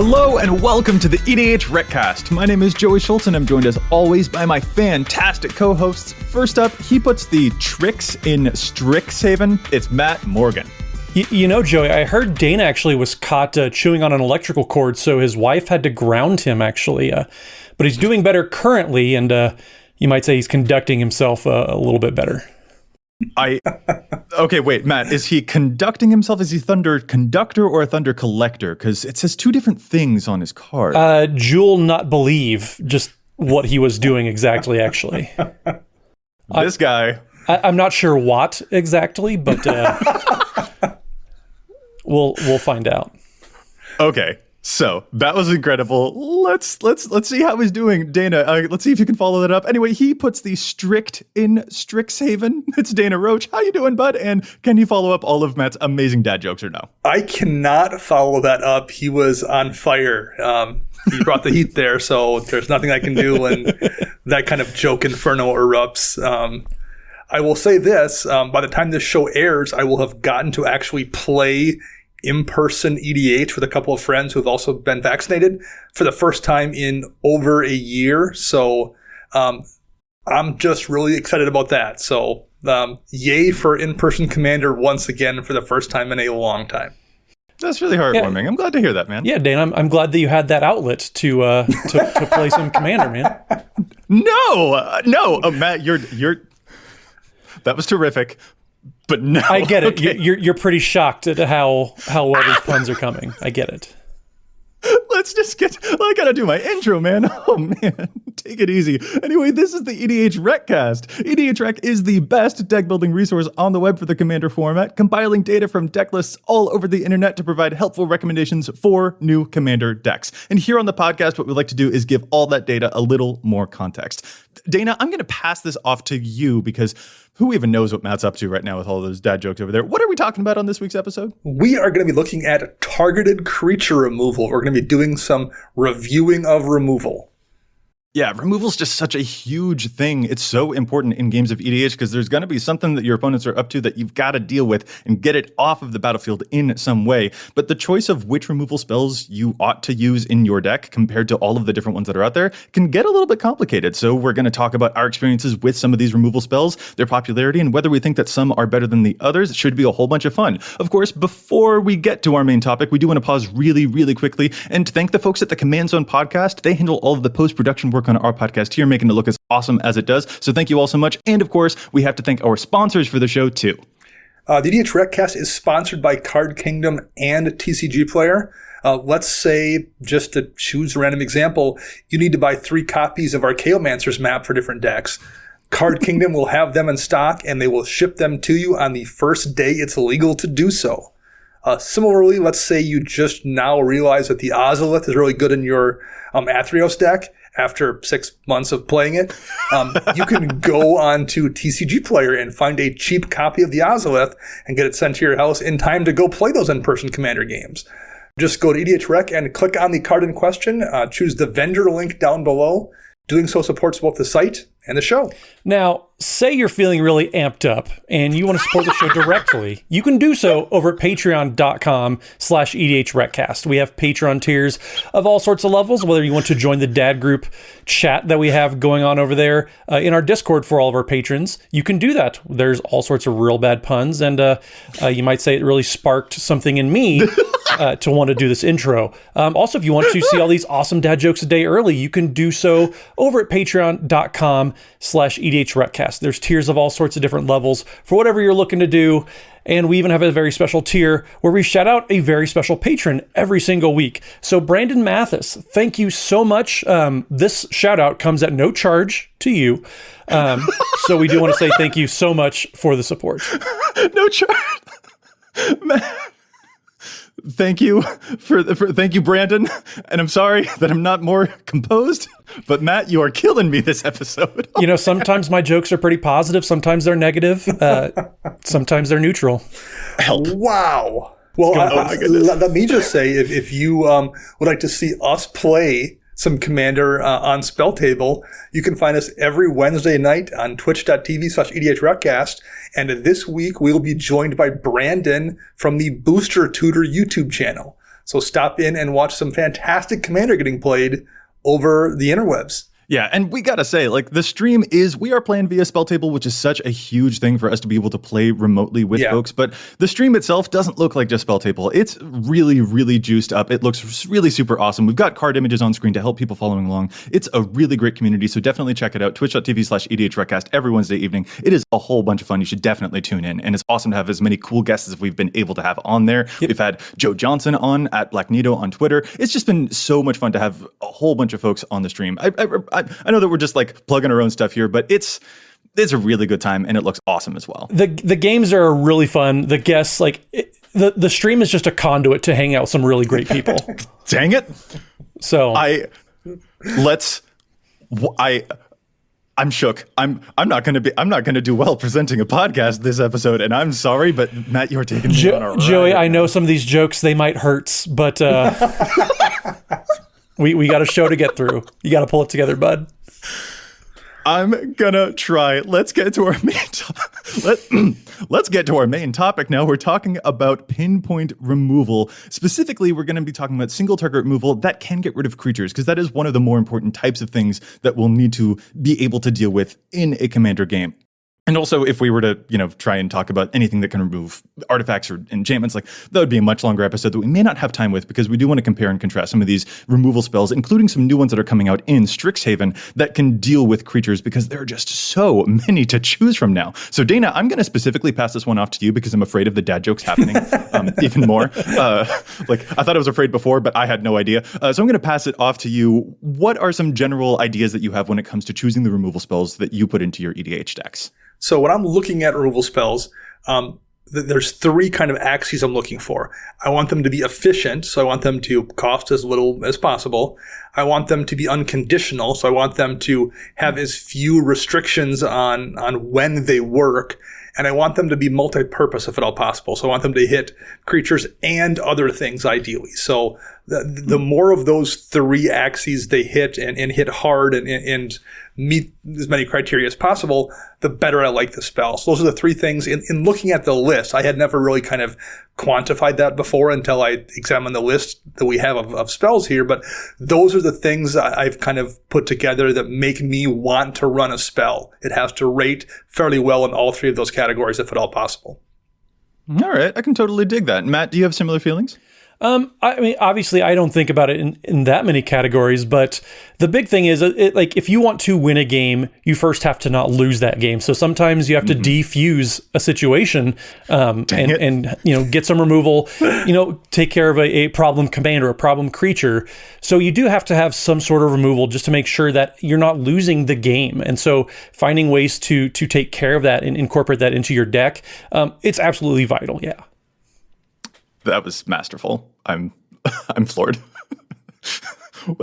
Hello and welcome to the EDHRECast. My name is Joey Schultz and I'm joined as always by my fantastic co-hosts. First up, he puts the tricks in Strixhaven. It's Matt Morgan. You know, Joey, I heard Dana actually was caught chewing on an electrical cord, so his wife had to ground him, actually. But he's doing better currently, and you might say he's conducting himself a little bit better. Okay, wait, Matt, is he conducting himself? Is he thunder conductor or a thunder collector? Because it says two different things on his card. Jewel not believe just what he was doing exactly, actually. This guy. I'm not sure what exactly, but we'll find out. Okay. So that was incredible. Let's see how he's doing, Dana. Let's see if you can follow that up. Anyway, he puts the strict in Strixhaven. It's Dana Roach. How you doing, bud? And can you follow up all of Matt's amazing dad jokes or no? I cannot follow that up. He was on fire. He brought the heat there, so there's nothing I can do when that kind of joke inferno erupts. I will say this: by the time this show airs, I will have gotten to actually play in-person EDH with a couple of friends who have also been vaccinated for the first time in over a year. So I'm just really excited about that. So yay for in-person Commander once again for the first time in a long time. That's really heartwarming. Yeah. I'm glad to hear that, man. Yeah, Dan, I'm glad that you had that outlet to play some Commander, man. No, Matt, you're that was terrific. But no, I get it. Okay. You're pretty shocked at how well these puns are coming. I get it. Let's just I gotta do my intro, man. Oh, man. Take it easy. Anyway, this is the EDHRECast. EDHREC is the best deck building resource on the web for the Commander format, compiling data from deck lists all over the internet to provide helpful recommendations for new Commander decks. And here on the podcast, what we like to do is give all that data a little more context. Dana, I'm going to pass this off to you because who even knows what Matt's up to right now with all those dad jokes over there? What are we talking about on this week's episode? We are going to be looking at targeted creature removal. We're going to be doing some reviewing of removal. Yeah, removal's just such a huge thing. It's so important in games of EDH because there's going to be something that your opponents are up to that you've got to deal with and get it off of the battlefield in some way. But the choice of which removal spells you ought to use in your deck compared to all of the different ones that are out there can get a little bit complicated. So we're going to talk about our experiences with some of these removal spells, their popularity, and whether we think that some are better than the others. It should be a whole bunch of fun. Of course, before we get to our main topic, we do want to pause really, really quickly and thank the folks at the Command Zone podcast. They handle all of the post-production work on our podcast here, making it look as awesome as it does. So thank you all so much. And of course, we have to thank our sponsors for the show too. The EDHRECast is sponsored by Card Kingdom and TCG Player. Let's say, just to choose a random example, you need to buy 3 copies of our Chaomancer's map for different decks. Card Kingdom will have them in stock and they will ship them to you on the first day it's legal to do so. Similarly, let's say you just now realize that the Ozolith is really good in your Athreos deck. After 6 months of playing it, you can go on to TCG Player and find a cheap copy of the Ozolith and get it sent to your house in time to go play those in-person Commander games. Just go to EDHREC and click on the card in question, choose the vendor link down below. Doing so supports both the site and the show. Now, say you're feeling really amped up and you want to support the show directly. You can do so over at patreon.com/EDHRECast. We have Patreon tiers of all sorts of levels, whether you want to join the dad group chat that we have going on over there in our Discord for all of our patrons. You can do that. There's all sorts of real bad puns, and you might say it really sparked something in me to want to do this intro. Also, if you want to see all these awesome dad jokes a day early, you can do so over at patreon.com/EDHRECast. There's tiers of all sorts of different levels for whatever you're looking to do. And we even have a very special tier where we shout out a very special patron every single week. So Brandon Mathis, thank you so much. This shout out comes at no charge to you. So we do want to say thank you so much for the support. No charge. Thank you thank you, Brandon. And I'm sorry that I'm not more composed, but Matt, you are killing me this episode. You know, sometimes my jokes are pretty positive. Sometimes they're negative. Sometimes they're neutral. Help. Wow. Well, let me just say, if you would like to see us play some Commander on Spell Table, you can find us every Wednesday night on twitch.tv/EDHRECast. And this week, we'll be joined by Brandon from the Booster Tutor YouTube channel. So stop in and watch some fantastic Commander getting played over the interwebs. Yeah, and we gotta say, like, the stream we are playing via Spell Table, which is such a huge thing for us to be able to play remotely with folks, but the stream itself doesn't look like just Spell Table. It's really, really juiced up. It looks really super awesome. We've got card images on screen to help people following along. It's a really great community, so definitely check it out. Twitch.tv/EDHRECast every Wednesday evening. It is a whole bunch of fun. You should definitely tune in, and it's awesome to have as many cool guests as we've been able to have on there. Yep. We've had Joe Johnson on at Black Nito on Twitter. It's just been so much fun to have a whole bunch of folks on the stream. I know that we're just like plugging our own stuff here, but it's a really good time and it looks awesome as well. The games are really fun. The guests, the stream is just a conduit to hang out with some really great people. Dang it. So I'm shook. I'm not gonna do well presenting a podcast this episode, and I'm sorry, but Matt, you're taking me on a ride. Joey, I know some of these jokes, they might hurt, but we got a show to get through. You got to pull it together, bud. I'm gonna try. Let's get to our let's get to our main topic now. We're talking about pinpoint removal. Specifically, we're going to be talking about single target removal that can get rid of creatures, because that is one of the more important types of things that we'll need to be able to deal with in a Commander game. And also, if we were to, try and talk about anything that can remove artifacts or enchantments, that would be a much longer episode that we may not have time with, because we do want to compare and contrast some of these removal spells, including some new ones that are coming out in Strixhaven that can deal with creatures, because there are just so many to choose from now. So, Dana, I'm going to specifically pass this one off to you because I'm afraid of the dad jokes happening even more. I thought I was afraid before, but I had no idea. So I'm going to pass it off to you. What are some general ideas that you have when it comes to choosing the removal spells that you put into your EDH decks? So when I'm looking at removal spells, there's three kind of axes I'm looking for. I want them to be efficient, so I want them to cost as little as possible. I want them to be unconditional, so I want them to have as few restrictions on when they work. And I want them to be multi-purpose if at all possible. So I want them to hit creatures and other things ideally. So the more of those three axes they hit and hit hard and meet as many criteria as possible, the better I like the spell. So those are the three things. In looking at the list, I had never really kind of quantified that before until I examined the list that we have of spells here. But those are the things I've kind of put together that make me want to run a spell. It has to rate fairly well in all three of those categories, if at all possible. All right. I can totally dig that. Matt, do you have similar feelings? I mean, obviously, I don't think about it in that many categories, but the big thing is, if you want to win a game, you first have to not lose that game. So sometimes you have to defuse a situation, and get some removal, take care of a problem commander, a problem creature. So you do have to have some sort of removal just to make sure that you're not losing the game. And so finding ways to take care of that and incorporate that into your deck, it's absolutely vital. Yeah. That was masterful. I'm floored.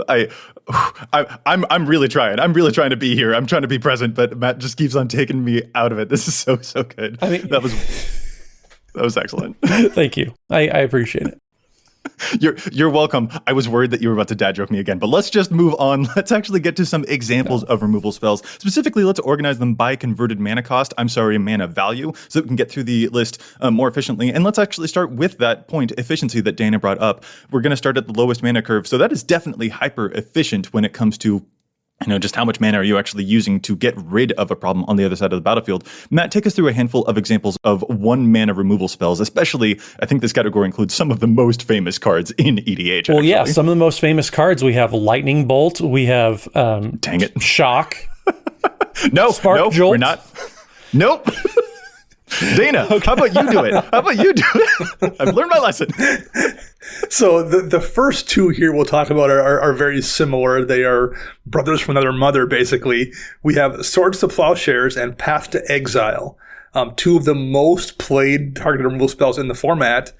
I'm really trying. I'm really trying to be here. I'm trying to be present, but Matt just keeps on taking me out of it. This is so good. I mean, that was excellent. Thank you. I appreciate it. You're welcome. I was worried that you were about to dad joke me again, but let's just move on. Let's actually get to some examples of removal spells. Specifically, let's organize them by converted mana cost. Mana value, so that we can get through the list more efficiently. And let's actually start with that point efficiency that Dana brought up. We're going to start at the lowest mana curve. So that is definitely hyper efficient when it comes to just how much mana are you actually using to get rid of a problem on the other side of the battlefield. Matt, take us through a handful of examples of 1 mana removal spells, especially, I think this category includes some of the most famous cards in EDH. Well, yeah, some of the most famous cards. We have Lightning Bolt. We have Dang it. Shock. Spark Jolt. We're not. Nope. Dana, how about you do it? I've learned my lesson. So the first two here we'll talk about are very similar. They are brothers from another mother, basically. We have Swords to Plowshares and Path to Exile, two of the most played targeted removal spells in the format.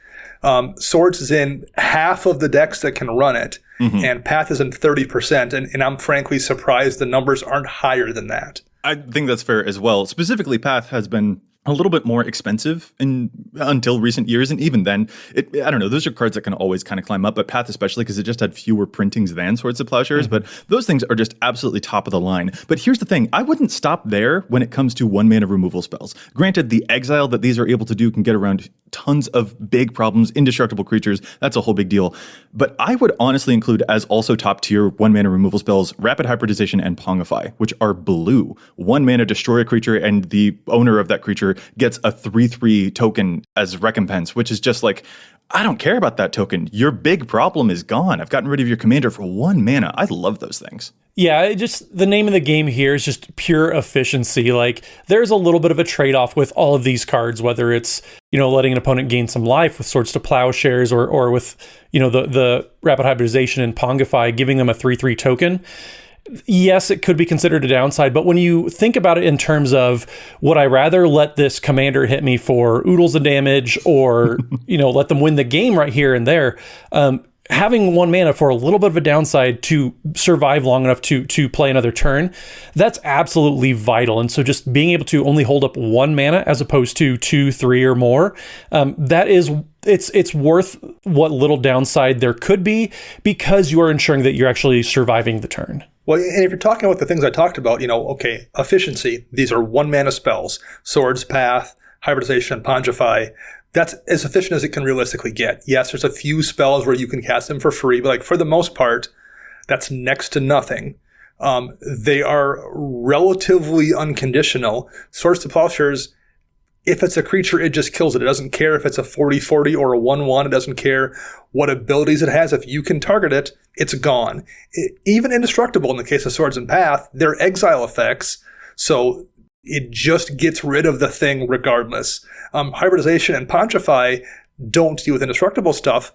Swords is in half of the decks that can run it, and Path is in 30%, and I'm frankly surprised the numbers aren't higher than that. I think that's fair as well. Specifically, Path has been a little bit more expensive until recent years. And even then, I don't know, those are cards that can always kind of climb up, but Path especially because it just had fewer printings than Swords of Plowshares. But those things are just absolutely top of the line. But here's the thing, I wouldn't stop there when it comes to 1-mana removal spells. Granted, the exile that these are able to do can get around tons of big problems, indestructible creatures, that's a whole big deal. But I would honestly include as also top tier 1-mana removal spells, Rapid Hybridization and Pongify, which are blue. 1 mana destroy a creature and the owner of that creature gets a 3/3 token as recompense, which is just like, I don't care about that token. Your big problem is gone. I've gotten rid of your commander for 1 mana. I love those things. Yeah, just the name of the game here is just pure efficiency. Like, there's a little bit of a trade-off with all of these cards, whether it's, letting an opponent gain some life with Swords to Plowshares or with, the Rapid Hybridization and Pongify, giving them a 3/3 token. Yes, it could be considered a downside, but when you think about it in terms of, would I rather let this commander hit me for oodles of damage or, let them win the game right here and there, having 1 mana for a little bit of a downside to survive long enough to play another turn, that's absolutely vital. And so just being able to only hold up 1 mana as opposed to 2, 3 or more, it's worth what little downside there could be because you are ensuring that you're actually surviving the turn. Well, and if you're talking about the things I talked about, efficiency, these are 1 mana spells, Swords, Path, Hybridization, Pongify. That's as efficient as it can realistically get. Yes, there's a few spells where you can cast them for free, but for the most part, that's next to nothing. They are relatively unconditional. Swords to Plowshares, if it's a creature, it just kills it. It doesn't care if it's a 40/40 or a 1/1. It doesn't care what abilities it has. If you can target it, it's gone. Even indestructible in the case of Swords and Path, they're exile effects, so it just gets rid of the thing regardless. Hybridization and Putrefy don't deal with indestructible stuff,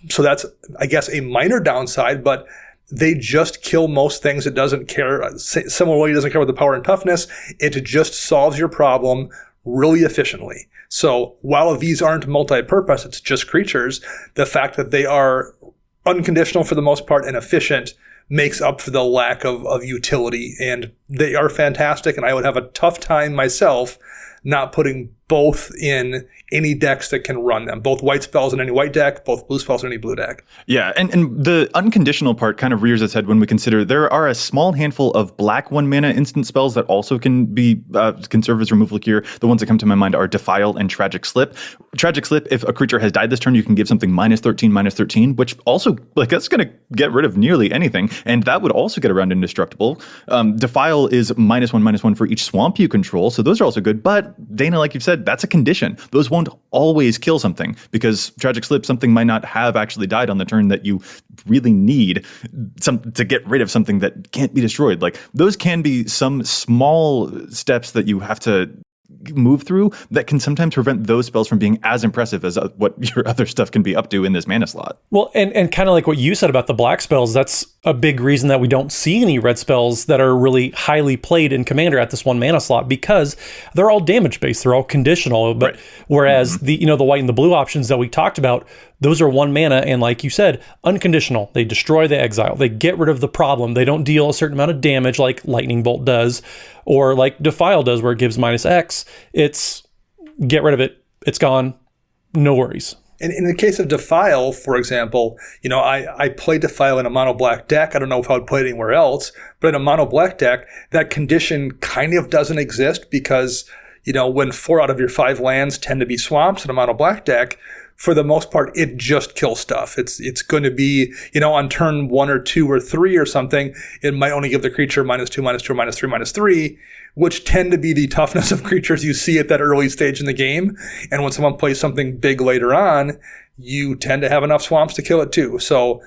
so that's, I guess, a minor downside, but they just kill most things. It doesn't care. Similarly, it doesn't care about the power and toughness. It just solves your problem really efficiently. So while these aren't multi-purpose, it's just creatures, the fact that they are unconditional for the most part and efficient makes up for the lack of utility. And they are fantastic, and I would have a tough time myself not putting both in any decks that can run them. Both white spells in any white deck, both blue spells in any blue deck. Yeah, and the unconditional part kind of rears its head when we consider there are a small handful of black 1 mana instant spells that also can serve as removal here. The ones that come to my mind are Defile and Tragic Slip. Tragic Slip, if a creature has died this turn, you can give something -13/-13, which also, that's going to get rid of nearly anything, and that would also get around indestructible. Defile is -1/-1 for each swamp you control, so those are also good, but Dana, like you've said, that's a condition. Those won't always kill something because Tragic Slip, something might not have actually died on the turn that you really need to get rid of something that can't be destroyed. Like, those can be some small steps that you have to move through that can sometimes prevent those spells from being as impressive as what your other stuff can be up to in this mana slot. Well, and kind of like what you said about the black spells, that's a big reason that we don't see any red spells that are really highly played in Commander at this 1 mana slot, because they're all damage based, they're all conditional. But right. Whereas the white and the blue options that we talked about, those are 1 mana, and like you said, unconditional. They destroy, they exile, they get rid of the problem. They don't deal a certain amount of damage like Lightning Bolt does, or like Defile does, where it gives -X. It's get rid of it, it's gone, no worries. In the case of Defile, for example, I play Defile in a mono black deck. I don't know if I would play it anywhere else, but in a mono black deck, that condition kind of doesn't exist because, when 4 out of your 5 lands tend to be swamps in a mono black deck, for the most part, it just kills stuff. It's going to be, on turn 1 or 2 or 3 or something, it might only give the creature -2, -2, -3, -3, which tend to be the toughness of creatures you see at that early stage in the game. And when someone plays something big later on, you tend to have enough swamps to kill it too. So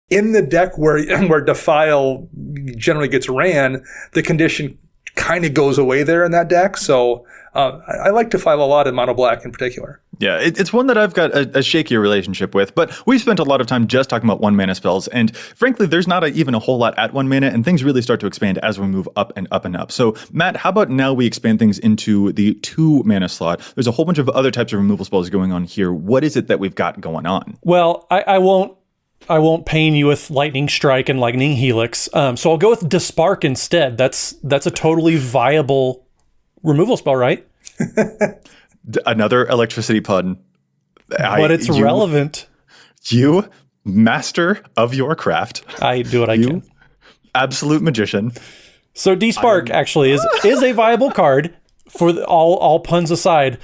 in the deck where Defile generally gets ran, the condition kind of goes away there in that deck. So I like Defile a lot in mono black in particular. Yeah, it's one that I've got a shakier relationship with, but we've spent a lot of time just talking about 1 mana spells, and frankly, there's not even a whole lot at 1 mana, and things really start to expand as we move up and up and up. So, Matt, how about now we expand things into the 2 mana slot? There's a whole bunch of other types of removal spells going on here. What is it that we've got going on? Well, I won't pain you with Lightning Strike and Lightning Helix, so I'll go with Despark instead. That's a totally viable removal spell, right? Another electricity pun. But it's relevant. You, master of your craft. I do what I can. Absolute magician. So D-Spark actually is a viable card for all puns aside.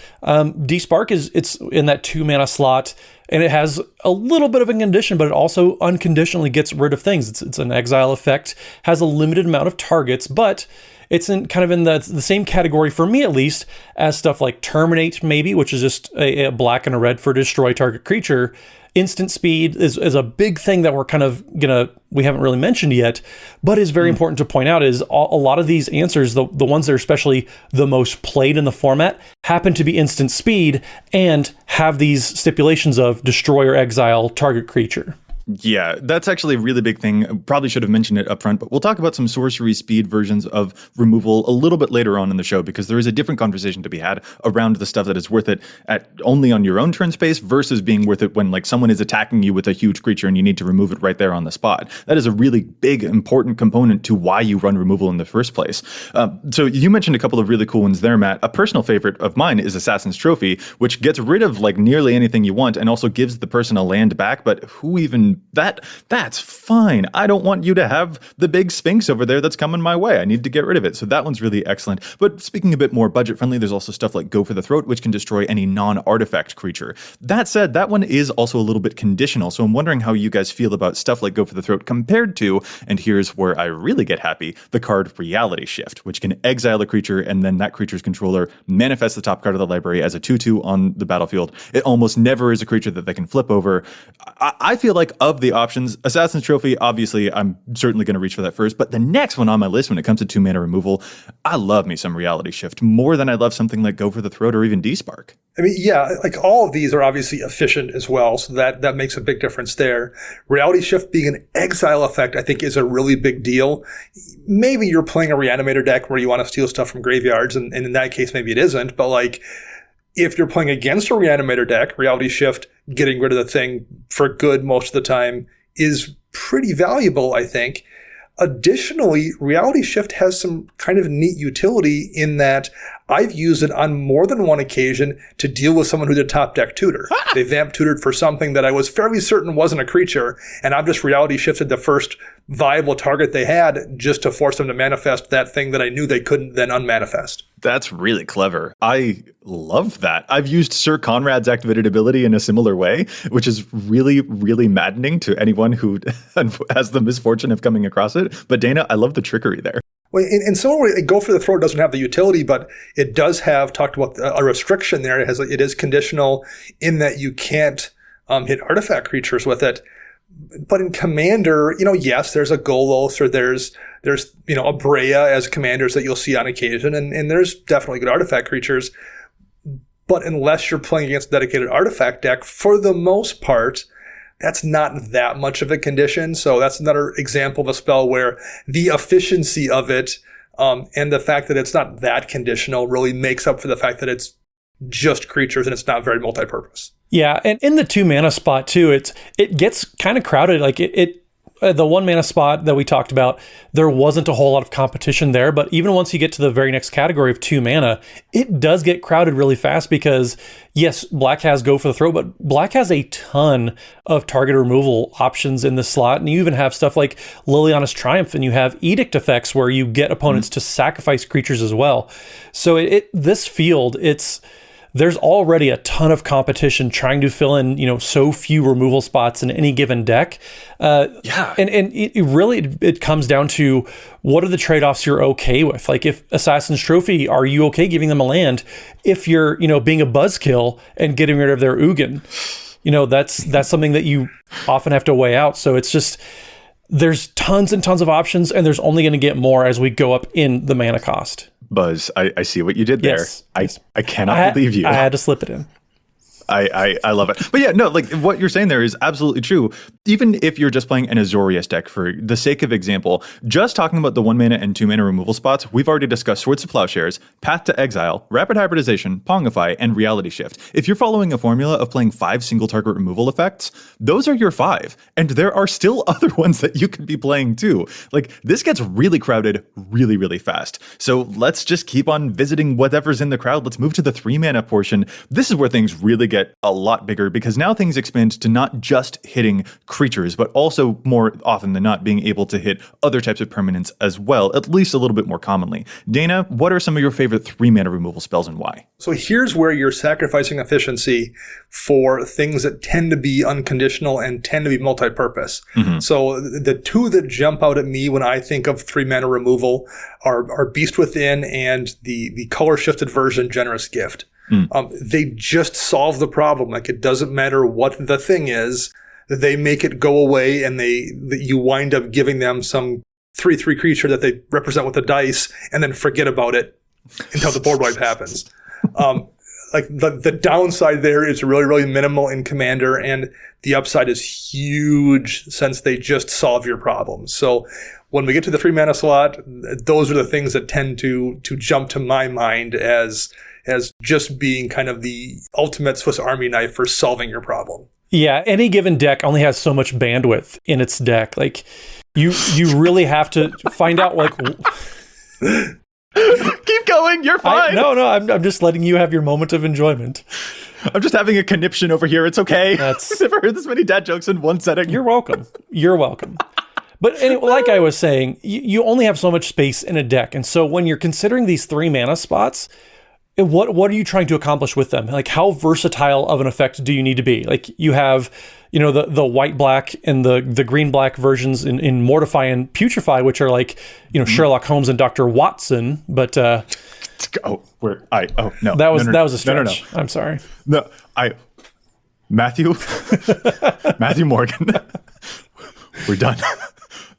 D-Spark it's in that 2 mana slot, and it has a little bit of a condition, but it also unconditionally gets rid of things. It's an exile effect, has a limited amount of targets, but it's in the same category for me at least as stuff like Terminate maybe, which is just a black and a red for destroy target creature. Instant speed is a big thing that we haven't really mentioned yet, but is very important to point out is a lot of these answers, the ones that are especially the most played in the format, happen to be instant speed and have these stipulations of destroy or exile target creature. Yeah, that's actually a really big thing. Probably should have mentioned it up front, but we'll talk about some sorcery speed versions of removal a little bit later on in the show, because there is a different conversation to be had around the stuff that is worth it at only on your own turn space versus being worth it when like someone is attacking you with a huge creature and you need to remove it right there on the spot. That is a really big, important component to why you run removal in the first place. So you mentioned a couple of really cool ones there, Matt. A personal favorite of mine is Assassin's Trophy, which gets rid of like nearly anything you want and also gives the person a land back, but who even that's fine. I don't want you to have the big Sphinx over there that's coming my way. I need to get rid of it. So that one's really excellent. But speaking a bit more budget friendly, there's also stuff like Go for the Throat, which can destroy any non-artifact creature. That said, that one is also a little bit conditional. So I'm wondering how you guys feel about stuff like Go for the Throat compared to, and here's where I really get happy, the card Reality Shift, which can exile a creature and then that creature's controller manifests the top card of the library as a 2/2 on the battlefield. It almost never is a creature that they can flip over. I feel like of the options, Assassin's Trophy, obviously, I'm certainly going to reach for that first. But the next one on my list when it comes to 2 mana removal, I love me some Reality Shift more than I love something like Go for the Throat or even D-Spark. I mean, yeah, like all of these are obviously efficient as well, so that makes a big difference there. Reality Shift being an exile effect, I think, is a really big deal. Maybe you're playing a Reanimator deck where you want to steal stuff from graveyards, and in that case, maybe it isn't. But like, if you're playing against a Reanimator deck, Reality Shift, getting rid of the thing for good most of the time, is pretty valuable, I think. Additionally, Reality Shift has some kind of neat utility in that I've used it on more than one occasion to deal with someone who's a top deck tutor. They vamp tutored for something that I was fairly certain wasn't a creature, and I've just Reality Shifted the first viable target they had just to force them to manifest that thing that I knew they couldn't then unmanifest. That's really clever. I love that. I've used Sir Conrad's activated ability in a similar way, which is really, really maddening to anyone who has the misfortune of coming across it. But Dana, I love the trickery there. Well, in some way, Go for the Throat doesn't have the utility, but it does have, talked about a restriction there. It is conditional in that you can't hit artifact creatures with it. But in Commander, yes, there's a Golos or there's a Brea as commanders that you'll see on occasion, and there's definitely good artifact creatures. But unless you're playing against a dedicated artifact deck, for the most part, that's not that much of a condition. So that's another example of a spell where the efficiency of it and the fact that it's not that conditional really makes up for the fact that it's just creatures and it's not very multi-purpose. Yeah, and in the 2 mana spot too, it gets kind of crowded. Like the 1 mana spot that we talked about, there wasn't a whole lot of competition there. But even once you get to the very next category of 2 mana, it does get crowded really fast because yes, Black has Go for the Throat, but Black has a ton of target removal options in the slot, and you even have stuff like Liliana's Triumph, and you have Edict effects where you get opponents to sacrifice creatures as well. So this field, there's already a ton of competition trying to fill in, so few removal spots in any given deck. And it comes down to what are the trade-offs you're okay with? Like if Assassin's Trophy, are you okay giving them a land if you're, being a buzzkill and getting rid of their Ugin? That's something that you often have to weigh out. So it's just, there's tons and tons of options, and there's only going to get more as we go up in the mana cost. Buzz, I see what you did there. Yes. I cannot believe you. I had to slip it in. I love it. But yeah, no, like what you're saying there is absolutely true. Even if you're just playing an Azorius deck, for the sake of example, just talking about the 1 mana and 2 mana removal spots, we've already discussed Swords to Plowshares, Path to Exile, Rapid Hybridization, Pongify, and Reality Shift. If you're following a formula of playing 5 single target removal effects, those are your 5. And there are still other ones that you could be playing too. Like, this gets really crowded really, really fast. So let's just keep on visiting whatever's in the crowd. Let's move to the 3 mana portion. This is where things really get a lot bigger, because now things expand to not just hitting creatures, but also more often than not being able to hit other types of permanents as well, at least a little bit more commonly. Dana, what are some of your favorite 3 mana removal spells and why? So here's where you're sacrificing efficiency for things that tend to be unconditional and tend to be multi-purpose. So the 2 that jump out at me when I think of 3 mana removal are Beast Within and the color shifted version Generous Gift. They just solve the problem. Like, it doesn't matter what the thing is, they make it go away, and you wind up giving them some 3/3 creature that they represent with the dice, and then forget about it until the board wipe happens. Like, the downside there is really, really minimal in Commander, and the upside is huge since they just solve your problems. So when we get to the 3 mana slot, those are the things that tend to jump to my mind as just being kind of the ultimate Swiss Army knife for solving your problem. Yeah, any given deck only has so much bandwidth in its deck. Like, you really have to find out, like... Keep going, you're fine. I'm just letting you have your moment of enjoyment. I'm just having a conniption over here. It's okay. I've never heard this many dad jokes in one setting. You're welcome. You're welcome. But anyway, like I was saying, you only have so much space in a deck. And so when you're considering these 3 mana spots, what are you trying to accomplish with them? Like, how versatile of an effect do you need to be? Like, you have, the white-black and the green-black versions in Mortify and Putrefy, which are like, Sherlock Holmes and Dr. Watson, but... no. That was a stretch. No. I'm sorry. No, Matthew Morgan. We're done.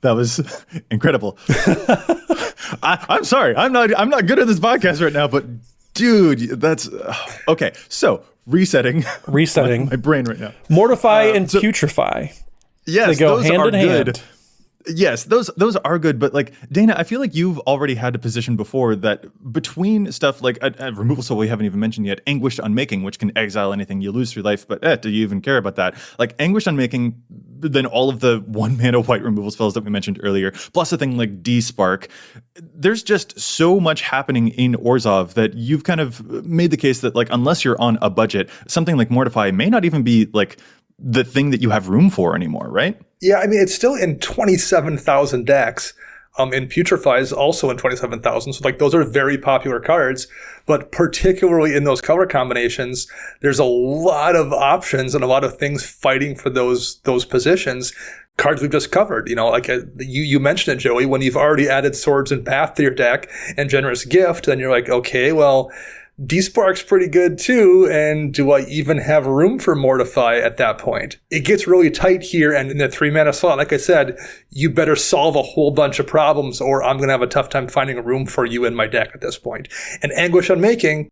That was incredible. I'm sorry. I'm not good at this podcast right now, but dude, that's okay. So resetting my brain right now. Mortify and Putrefy. Yes, they go those hand are in good. hand. Yes, those are good, but like, Dana, I feel like you've already had a position before that between stuff like a removal spell we haven't even mentioned yet, Anguished Unmaking, which can exile anything you lose through life, but do you even care about that? Like, Anguished Unmaking, then all of the 1 mana white removal spells that we mentioned earlier, plus a thing like D-Spark. There's just so much happening in Orzhov that you've kind of made the case that, like, unless you're on a budget, something like Mortify may not even be like the thing that you have room for anymore, right? Yeah, I mean, it's still in 27,000 decks. And Putrefy is also in 27,000. So, like, those are very popular cards. But particularly in those color combinations, there's a lot of options and a lot of things fighting for those positions. Cards we've just covered, like you mentioned it, Joey, when you've already added Swords and Path to your deck and Generous Gift, then you're like, okay, well, D-Spark's pretty good too, and do I even have room for Mortify at that point? It gets really tight here, and in the 3 mana slot, like I said, you better solve a whole bunch of problems, or I'm going to have a tough time finding a room for you in my deck at this point. And Anguish Unmaking,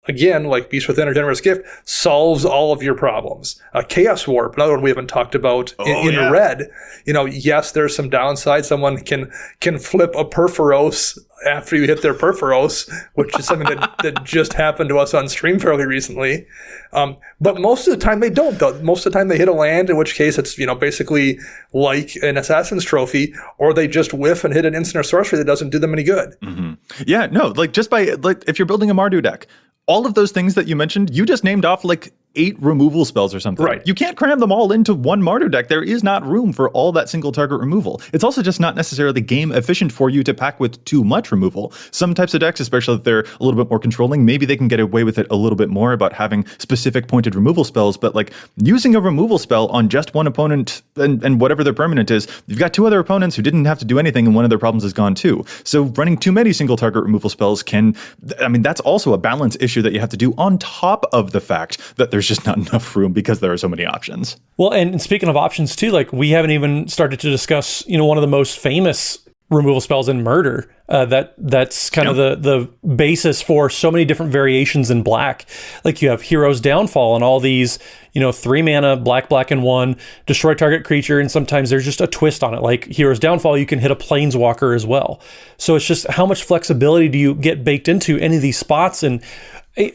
again, like Beast Within or Generous Gift, solves all of your problems. Chaos Warp, another one we haven't talked about in red. Yes, there's some downside. Someone can flip a Perforos after you hit their Perforos, which is something that just happened to us on stream fairly recently. But most of the time they don't, though. Most of the time they hit a land, in which case it's, basically like an Assassin's Trophy, or they just whiff and hit an instant or sorcery that doesn't do them any good. Mm-hmm. Yeah, no, like, just by, like, if you're building a Mardu deck, all of those things that you mentioned, you just named off like 8 removal spells or something. Right. You can't cram them all into one Mardu deck. There is not room for all that single target removal. It's also just not necessarily game efficient for you to pack with too much removal. Some types of decks, especially if they're a little bit more controlling, maybe they can get away with it a little bit more about having specific pointed removal spells. But like, using a removal spell on just one opponent and whatever their permanent is, you've got 2 other opponents who didn't have to do anything, and one of their problems is gone too. So running too many single target removal spells that's also a balance issue that you have to do, on top of the fact that there's just not enough room because there are so many options. Well, and speaking of options too, like, we haven't even started to discuss, one of the most famous removal spells in Murder. That's kind of the basis for so many different variations in black. Like you have Hero's Downfall and all these, 3 mana, black, and 1, destroy target creature, and sometimes there's just a twist on it. Like Hero's Downfall, you can hit a Planeswalker as well. So it's just how much flexibility do you get baked into any of these spots? And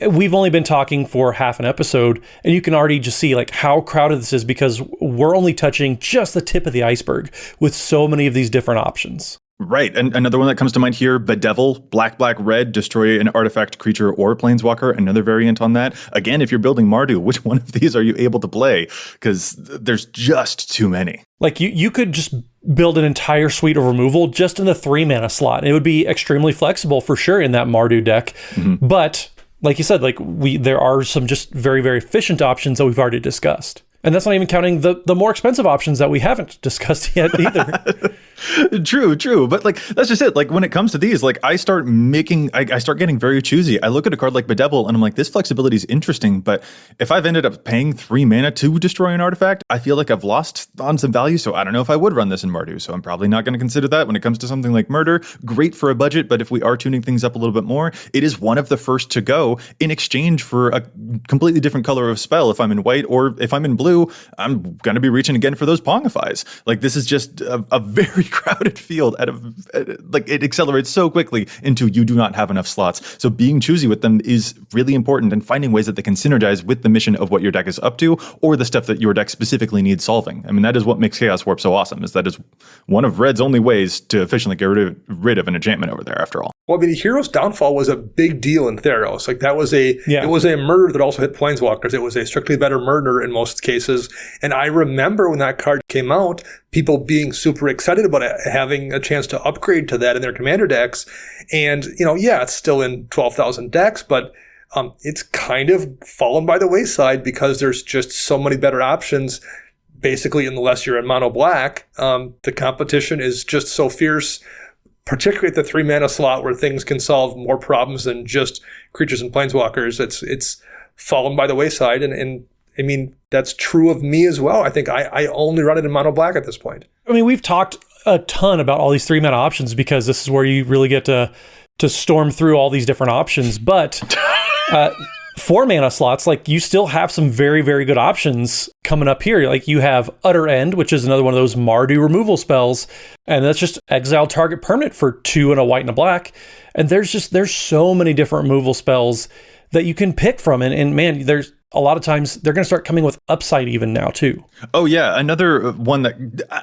we've only been talking for half an episode, and you can already just see like how crowded this is because we're only touching just the tip of the iceberg with so many of these different options. Right. And another one that comes to mind here, Bedevil, black, red, destroy an artifact, creature, or planeswalker. Another variant on that. Again, if you're building Mardu, which one of these are you able to play? Because there's just too many. Like you could just build an entire suite of removal just in the 3 mana slot. It would be extremely flexible for sure in that Mardu deck. Mm-hmm. But like you said, there are some just very, very efficient options that we've already discussed. And that's not even counting the more expensive options that we haven't discussed yet either. True. But that's just it. Like when it comes to these, I start getting very choosy. I look at a card like Bedevil and I'm like, this flexibility is interesting. But if I've ended up paying 3 mana to destroy an artifact, I feel like I've lost on some value. So I don't know if I would run this in Mardu. So I'm probably not going to consider that when it comes to something like Murder. Great for a budget. But if we are tuning things up a little bit more, it is one of the first to go in exchange for a completely different color of spell. If I'm in white or if I'm in blue, I'm going to be reaching again for those Pongifys. This is just a very crowded field it accelerates so quickly into you do not have enough slots. So being choosy with them is really important and finding ways that they can synergize with the mission of what your deck is up to or the stuff that your deck specifically needs solving. I mean, that is what makes Chaos Warp so awesome, is that is one of Red's only ways to efficiently get rid of an enchantment over there after all. Well, I mean, Hero's Downfall was a big deal in Theros. That was it was a murder that also hit Planeswalkers. It was a strictly better murder in most cases. And I remember when that card came out, people being super excited about it, having a chance to upgrade to that in their commander decks. And, it's still in 12,000 decks, but it's kind of fallen by the wayside because there's just so many better options. Basically, unless you're in mono black, the competition is just so fierce, particularly at the 3 mana slot where things can solve more problems than just creatures and planeswalkers. It's fallen by the wayside. And I mean, that's true of me as well. I think I only run it in mono black at this point. I mean, we've talked a ton about all these 3 mana options because this is where you really get to storm through all these different options. But 4 mana slots, you still have some very, very good options coming up here. You have Utter End, which is another one of those Mardu removal spells. And that's just exile target permanent for 2 and a white and a black. And there's so many different removal spells that you can pick from. And man, there's a lot of times they're going to start coming with upside even now too. Oh yeah, another one that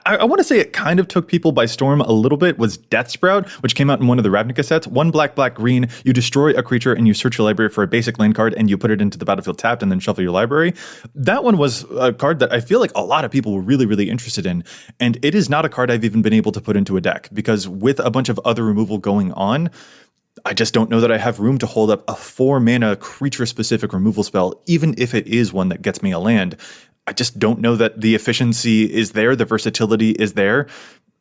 I want to say it kind of took people by storm a little bit was Death Sprout, which came out in one of the Ravnica sets. 1 black, green, you destroy a creature and you search your library for a basic land card and you put it into the battlefield tapped and then shuffle your library. That one was a card that I feel like a lot of people were really, really interested in. And it is not a card I've even been able to put into a deck because with a bunch of other removal going on, I just don't know that I have room to hold up a 4 mana creature-specific removal spell, even if it is one that gets me a land. I just don't know that the efficiency is there, the versatility is there,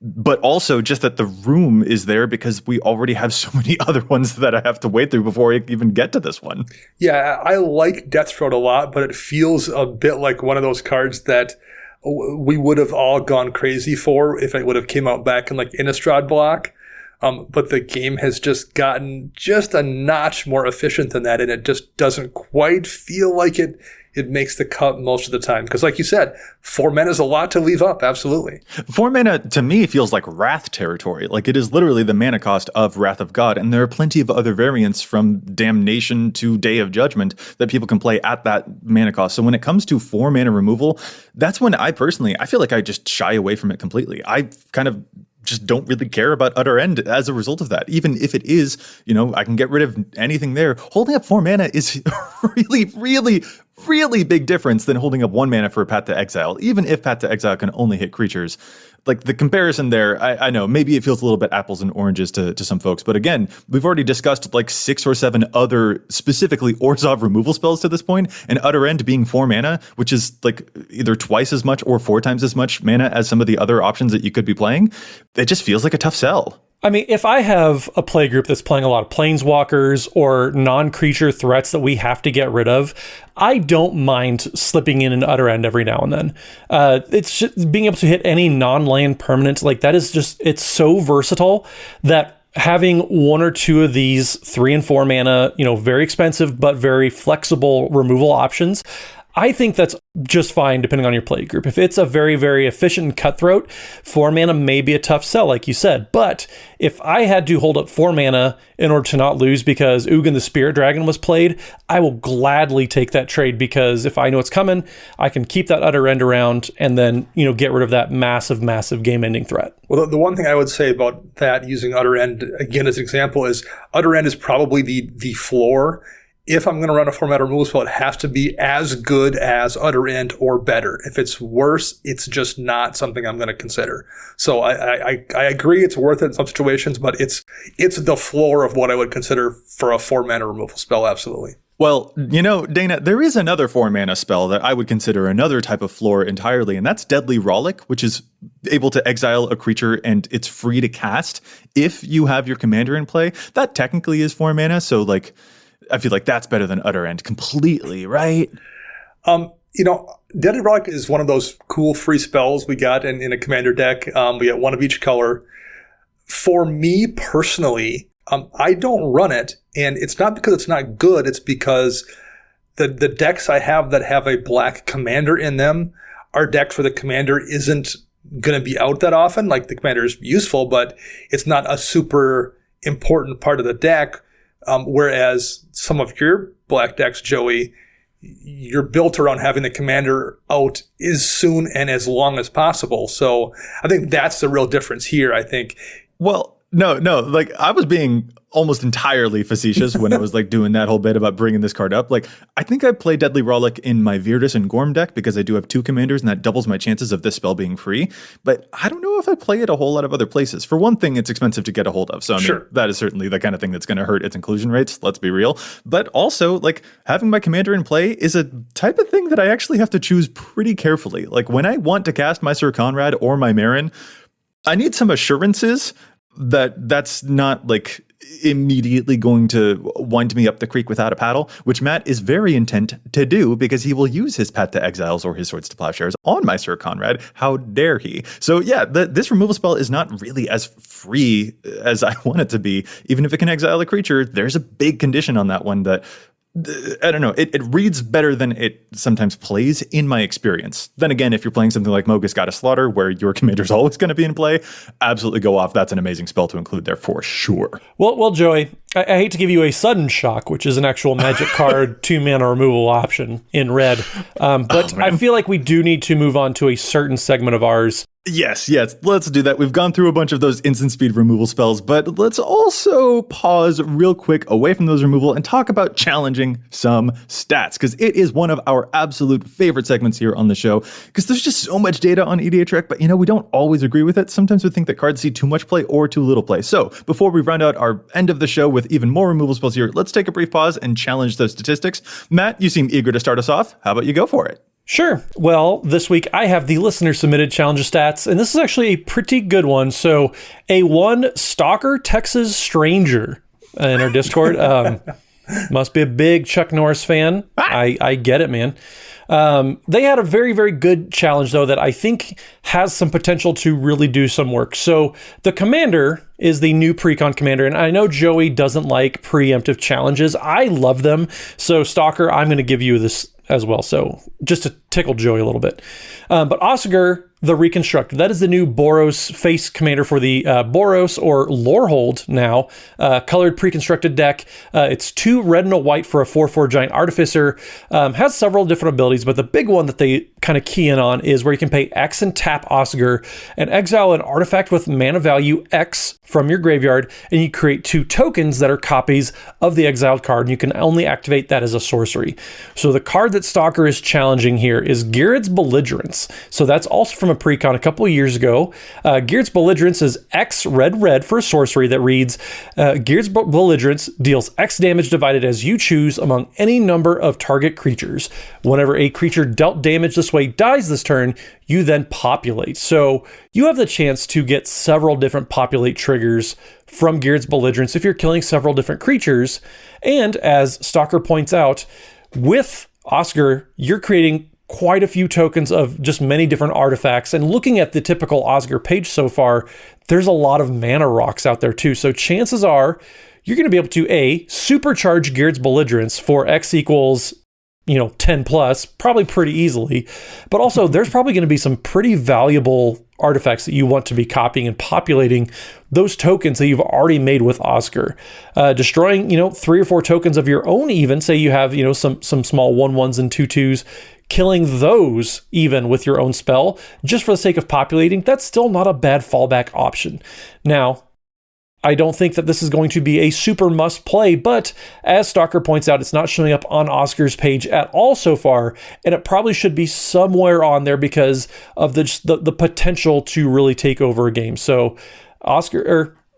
but also just that the room is there because we already have so many other ones that I have to wait through before I even get to this one. Yeah, I like Deathstroke a lot, but it feels a bit like one of those cards that we would have all gone crazy for if it would have came out back in Innistrad block. But the game has just gotten just a notch more efficient than that, and it just doesn't quite feel like it makes the cut most of the time. Because like you said, 4 mana is a lot to leave up, absolutely. 4 mana, to me, feels like Wrath territory. It is literally the mana cost of Wrath of God, and there are plenty of other variants from Damnation to Day of Judgment that people can play at that mana cost. So when it comes to 4 mana removal, that's when I feel like I just shy away from it completely. I kind of just don't really care about Utter End as a result of that. Even if it is, I can get rid of anything there. Holding up 4 mana is really, really, really big difference than holding up 1 mana for a Path to Exile. Even if Path to Exile can only hit creatures. The comparison there, I know, maybe it feels a little bit apples and oranges to some folks. But again, we've already discussed 6 or 7 other specifically Orzhov removal spells to this point, and Utter End being 4 mana, which is either twice as much or 4 times as much mana as some of the other options that you could be playing. It just feels like a tough sell. I mean, if I have a play group that's playing a lot of planeswalkers or non-creature threats that we have to get rid of, I don't mind slipping in an Utter End every now and then. It's just being able to hit any non-land permanent, like that is just, it's so versatile that having one or two of these 3 and 4 mana, very expensive but very flexible removal options, I think that's just fine depending on your play group. If it's a very, very efficient and cutthroat, 4 mana may be a tough sell, like you said. But if I had to hold up 4 mana in order to not lose because Ugin the Spirit Dragon was played, I will gladly take that trade, because if I know it's coming, I can keep that Utter End around and then, get rid of that massive, massive game-ending threat. Well, the one thing I would say about that, using Utter End again as an example, is Utter End is probably the floor. If I'm going to run a 4-mana removal spell, it has to be as good as Utter End or better. If it's worse, it's just not something I'm going to consider. So I agree it's worth it in some situations, but it's the floor of what I would consider for a 4-mana removal spell, absolutely. Well, Dana, there is another 4-mana spell that I would consider another type of floor entirely, and that's Deadly Rollick, which is able to exile a creature and it's free to cast if you have your commander in play. That technically is 4 mana, so I feel like that's better than Utter End completely, right? Deadly Relic is one of those cool free spells we got in a commander deck. We get one of each color. For me personally, I don't run it, and it's not because it's not good. It's because the decks I have that have a black commander in them are decks where the commander isn't going to be out that often. Like, the commander is useful, but it's not a super important part of the deck. Whereas some of your black decks, Joey, you're built around having the commander out as soon and as long as possible. So I think that's the real difference here, I think. Well, no, I was being almost entirely facetious when I was doing that whole bit about bringing this card up. I think I play Deadly Rollick in my Virtus and Gorm deck because I do have 2 commanders, and that doubles my chances of this spell being free. But I don't know if I play it a whole lot of other places. For one thing, it's expensive to get a hold of. So Sure. That is certainly the kind of thing that's going to hurt its inclusion rates. Let's be real. But also, having my commander in play is a type of thing that I actually have to choose pretty carefully. When I want to cast my Sir Conrad or my Marin, I need some assurances that's not immediately going to wind me up the creek without a paddle, which Matt is very intent to do because he will use his Path to Exiles or his Swords to Plowshares on my Sir Conrad. How dare he? So yeah, this removal spell is not really as free as I want it to be. Even if it can exile a creature, there's a big condition on that one that I don't know. It reads better than it sometimes plays in my experience. Then again, if you're playing something like Mogus Goddess Slaughter, where your commander's always going to be in play, absolutely go off. That's an amazing spell to include there for sure. Well, Joey, I hate to give you a sudden shock, which is an actual Magic card 2-mana removal option in red. But I feel like we do need to move on to a certain segment of ours. Yes, let's do that. We've gone through a bunch of those instant speed removal spells, but let's also pause real quick away from those removal and talk about challenging some stats, because it is one of our absolute favorite segments here on the show, because there's just so much data on EDHREC, but we don't always agree with it. Sometimes we think that cards see too much play or too little play. So before we round out our end of the show with even more removal spells here, let's take a brief pause and challenge those statistics. Matt, you seem eager to start us off. How about you go for it? Sure. Well, this week I have the listener-submitted challenge stats, and this is actually a pretty good one. So, a 1 Stalker Texas Stranger in our Discord. Must be a big Chuck Norris fan. I get it, man. They had a very, very good challenge, though, that I think has some potential to really do some work. So, the Commander is the new Precon Commander, and I know Joey doesn't like preemptive challenges. I love them. So, Stalker, I'm going to give you this as well. So just to tickle Joey a little bit. But Ossiger, the Reconstructed, that is the new Boros face commander for the Boros or Lorehold now, colored pre-constructed deck. It's 2 red and a white for a 4/4 giant artificer. Has several different abilities, but the big one that they kind of key in on is where you can pay X and tap Ossiger and exile an artifact with mana value X from your graveyard, and you create 2 tokens that are copies of the exiled card, and you can only activate that as a sorcery. So the card that Stalker is challenging here is Garrett's Belligerence. So that's also from a precon a couple of years ago. Garrett's Belligerence is X red for a sorcery that reads, Garrett's Belligerence deals X damage divided as you choose among any number of target creatures. Whenever a creature dealt damage this way dies this turn, you then populate. So you have the chance to get several different populate triggers from Garrett's Belligerence if you're killing several different creatures. And as Stalker points out, with Oscar, you're creating quite a few tokens of just many different artifacts. And looking at the typical Oscar page so far, there's a lot of mana rocks out there too. So chances are you're going to be able to supercharge Garrett's Belligerence for X equals 10 plus, probably pretty easily. But also there's probably going to be some pretty valuable artifacts that you want to be copying and populating those tokens that you've already made with Oscar. Destroying, 3 or 4 tokens of your own even, say you have, some small 1/1s and 2/2s, killing those even with your own spell, just for the sake of populating, that's still not a bad fallback option. Now, I don't think that this is going to be a super must play, but as Stalker points out, it's not showing up on Oscar's page at all so far, and it probably should be somewhere on there because of the potential to really take over a game. So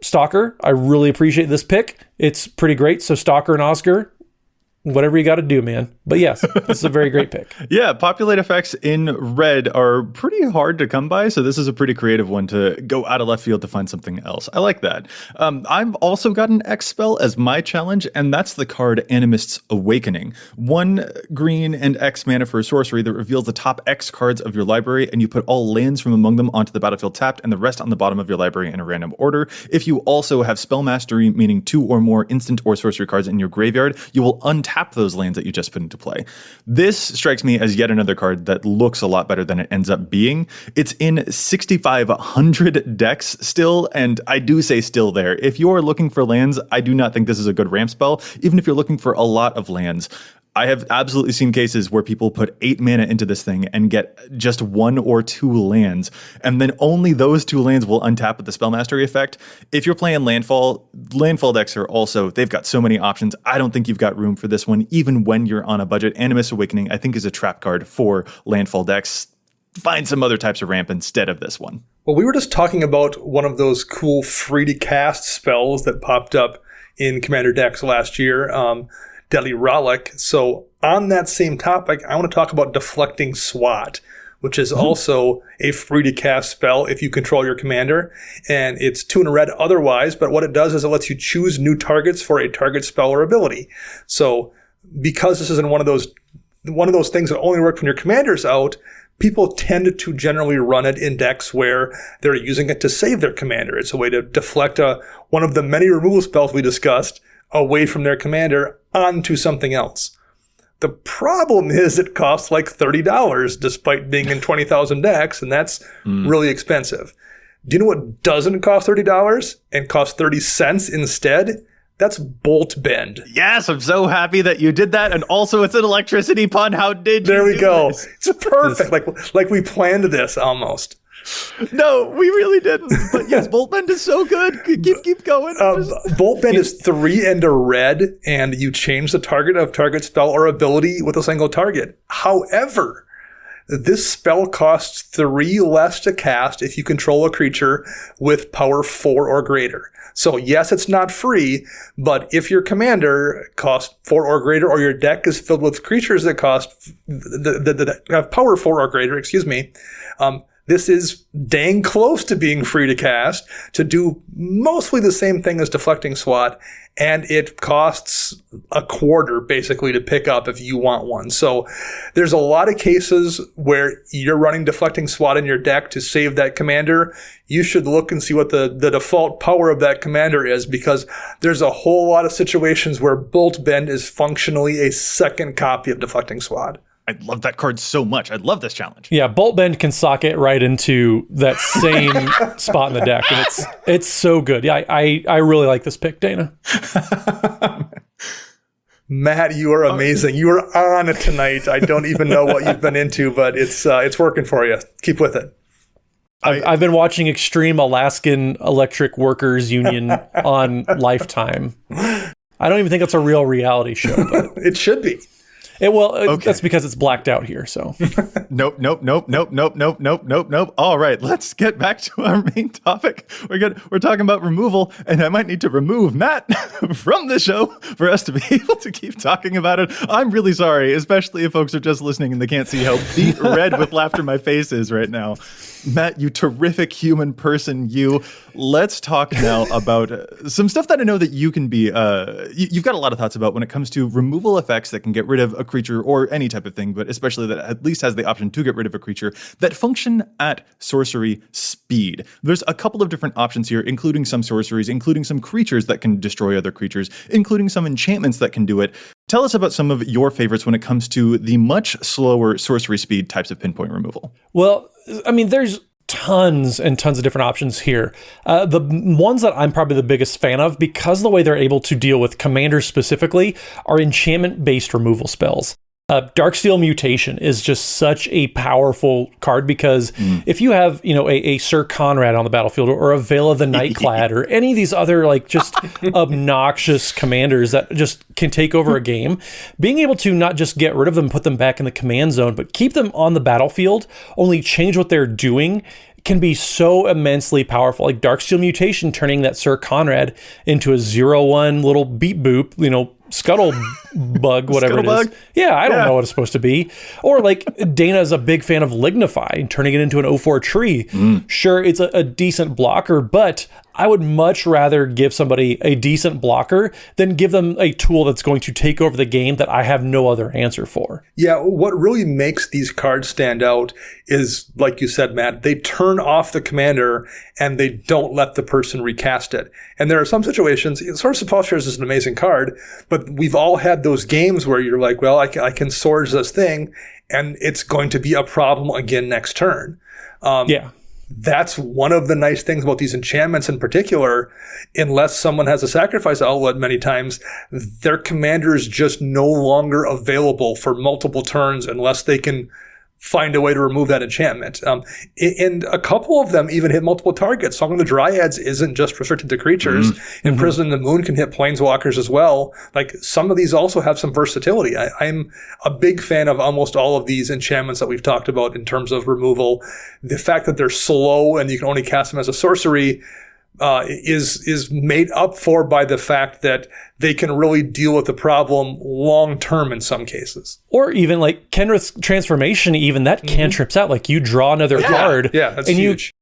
Stalker, I really appreciate this pick. It's pretty great. So Stalker and Oscar, whatever you got to do, man. But yes, this is a very great pick. Yeah, populate effects in red are pretty hard to come by, so this is a pretty creative one to go out of left field to find something else. I like that. I've also got an X spell as my challenge, and that's the card Animist's Awakening. 1 green and X mana for a sorcery that reveals the top X cards of your library, and you put all lands from among them onto the battlefield tapped, and the rest on the bottom of your library in a random order. If you also have Spell Mastery, meaning 2 or more instant or sorcery cards in your graveyard, you will untap those lands that you just put into play. This strikes me as yet another card that looks a lot better than it ends up being. It's in 6,500 decks still, and I do say still there. If you're looking for lands, I do not think this is a good ramp spell, even if you're looking for a lot of lands. I have absolutely seen cases where people put 8 mana into this thing and get just 1 or 2 lands, and then only those 2 lands will untap with the Spell Mastery effect. If you're playing landfall decks are also, they've got so many options. I don't think you've got room for this one, even when you're on a budget. Animist's Awakening, I think, is a trap card for landfall decks. Find some other types of ramp instead of this one. Well, we were just talking about one of those cool free to cast spells that popped up in Commander decks last year. Deadly Relic. So on that same topic, I want to talk about Deflecting Swat, which is also a free to cast spell if you control your commander. And it's 2 in red otherwise, but what it does is it lets you choose new targets for a target spell or ability. So because this isn't one of those things that only work when your commander's out, people tend to generally run it in decks where they're using it to save their commander. It's a way to deflect one of the many removal spells we discussed away from their commander onto something else. The problem is it costs like $30 despite being in 20,000 decks, and that's really expensive. Do you know what doesn't cost $30 and costs 30 cents instead? That's Bolt Bend. Yes, I'm so happy that you did that, and also it's an electricity pun. How did you There we do go. this? It's perfect. like we planned this almost. No, we really didn't. But yes, Bolt Bend is so good. Keep going. Bolt Bend is 3 and a red, and you change the target spell or ability with a single target. However, this spell costs 3 less to cast if you control a creature with power 4 or greater. So yes, it's not free, but if your commander costs 4 or greater, or your deck is filled with creatures that cost that have power 4 or greater, this is dang close to being free to cast, to do mostly the same thing as Deflecting Swat, and it costs a quarter basically to pick up if you want one. So there's a lot of cases where you're running Deflecting Swat in your deck to save that commander. You should look and see what the default power of that commander is, because there's a whole lot of situations where Bolt Bend is functionally a second copy of Deflecting Swat. I love that card so much. I love this challenge. Yeah, Bolt Bend can sock it right into that same spot in the deck, and it's so good. Yeah, I really like this pick, Dana. Matt, you are amazing. You are on it tonight. I don't even know what you've been into, but it's working for you. Keep with it. I've been watching Extreme Alaskan Electric Workers Union on Lifetime. I don't even think it's a real reality show, but it should be. That's because it's blacked out here. So Nope. All right, let's get back to our main topic. We're talking about removal, and I might need to remove Matt from the show for us to be able to keep talking about it. I'm really sorry, especially if folks are just listening and they can't see how beet red with laughter my face is right now. Matt, you terrific human person, you. Let's talk now about some stuff that I know that you can be, you've got a lot of thoughts about when it comes to removal effects that can get rid of a creature or any type of thing, but especially that at least has the option to get rid of a creature that function at sorcery speed. There's a couple of different options here, including some sorceries, including some creatures that can destroy other creatures, including some enchantments that can do it. Tell us about some of your favorites when it comes to the much slower sorcery speed types of pinpoint removal. Well, I mean, there's tons and tons of different options here. The ones that I'm probably the biggest fan of, because of the way they're able to deal with commanders specifically, are enchantment-based removal spells. Darksteel Mutation is just such a powerful card because if you have, a Sir Conrad on the battlefield or a Veil of the Nightclad or any of these other like just obnoxious commanders that just can take over a game, being able to not just get rid of them, put them back in the command zone, but keep them on the battlefield, only change what they're doing, can be so immensely powerful. Like Darksteel Mutation turning that Sir Conrad into a 0/1 little beat boop, scuttle bug, whatever it is. Yeah, I don't know what it's supposed to be. Or like Dana is a big fan of Lignify, turning it into an 0/4 tree. Sure, it's a decent blocker, but I would much rather give somebody a decent blocker than give them a tool that's going to take over the game that I have no other answer for. Yeah, what really makes these cards stand out is, like you said, Matt, they turn off the commander and they don't let the person recast it. And there are some situations, Swords of Plowshares is an amazing card, but we've all had those games where you're like, well, I can Swords this thing and it's going to be a problem again next turn. That's one of the nice things about these enchantments in particular. Unless someone has a sacrifice outlet many times, their commander is just no longer available for multiple turns unless they can find a way to remove that enchantment. And a couple of them even hit multiple targets. Song of the Dryads isn't just restricted to creatures. Imprison in the Moon can hit planeswalkers as well. Like, some of these also have some versatility. I'm a big fan of almost all of these enchantments that we've talked about in terms of removal. The fact that they're slow and you can only cast them as a sorcery is made up for by the fact that they can really deal with the problem long term in some cases. Or even like Kenrith's Transformation, even that cantrips out. Like, you draw another card. Yeah, that's huge.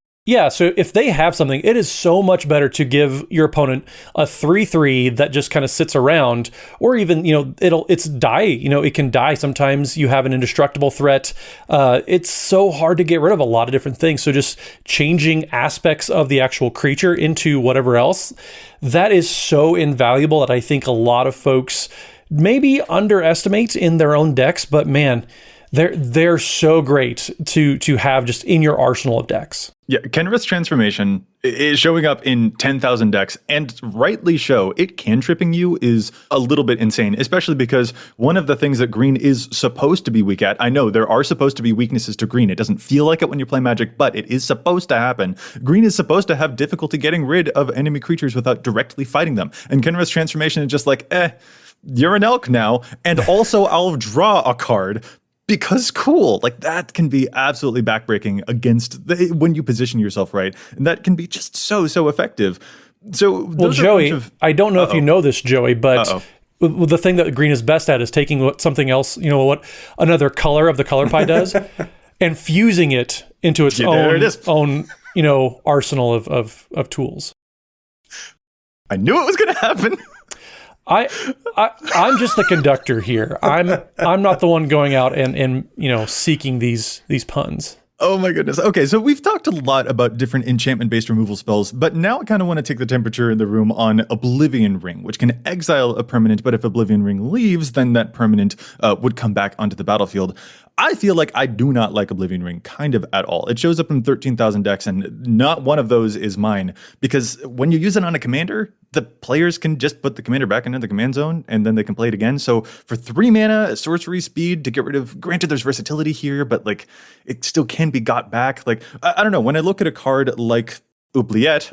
So if they have something, it is so much better to give your opponent a 3/3 that just kind of sits around, or even, it's die. It can die. Sometimes you have an indestructible threat. It's so hard to get rid of a lot of different things. So just changing aspects of the actual creature into whatever else, that is so invaluable that I think a lot of folks maybe underestimate in their own decks. But man, they're so great to have just in your arsenal of decks. Yeah, Kenrith's Transformation is showing up in 10,000 decks, and rightly so. It cantripping you is a little bit insane, especially because one of the things that green is supposed to be weak at, I know there are supposed to be weaknesses to green. It doesn't feel like it when you play Magic, but it is supposed to happen. Green is supposed to have difficulty getting rid of enemy creatures without directly fighting them. And Kenrith's Transformation is just like, you're an elk now, and also I'll draw a card. Because cool, like that can be absolutely backbreaking against when you position yourself right, and that can be just so effective. So, well, Joey, I don't know if you know this, Joey, but the thing that green is best at is taking something else, what another color of the color pie does, and fusing it into its own arsenal of tools. I knew it was going to happen. I'm just the conductor here. I'm not the one going out and seeking these puns. Oh my goodness. Okay, so we've talked a lot about different enchantment-based removal spells, but now I kind of want to take the temperature in the room on Oblivion Ring, which can exile a permanent, but if Oblivion Ring leaves, then that permanent would come back onto the battlefield. I feel like I do not like Oblivion Ring kind of at all. It shows up in 13,000 decks, and not one of those is mine, because when you use it on a commander, the players can just put the commander back into the command zone, and then they can play it again. So for 3 mana, sorcery speed to get rid of, granted there's versatility here, but like it still can be got back. Like, I don't know, when I look at a card like oubliette,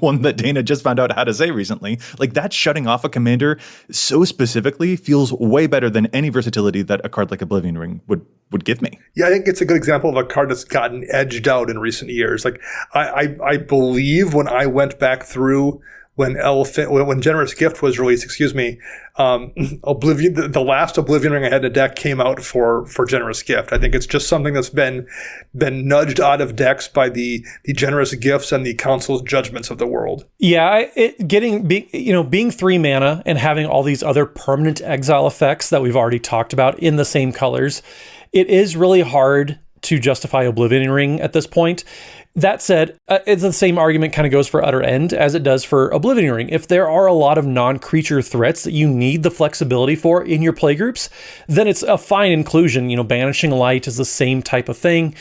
one that Dana just found out how to say recently, like that shutting off a commander so specifically feels way better than any versatility that a card like Oblivion Ring would give me. Yeah, I think it's a good example of a card that's gotten edged out in recent years. Like I believe when I went back through when Generous Gift was released, Oblivion, the last Oblivion Ring I had in a deck came out for Generous Gift. I think it's just something that's been nudged out of decks by the Generous Gifts and the Council's judgments of the world. Yeah, being 3 mana and having all these other permanent exile effects that we've already talked about in the same colors, it is really hard to justify Oblivion Ring at this point. That said, it's the same argument kind of goes for Utter End as it does for Oblivion Ring. If there are a lot of non-creature threats that you need the flexibility for in your playgroups, then it's a fine inclusion. Banishing Light is the same type of thing.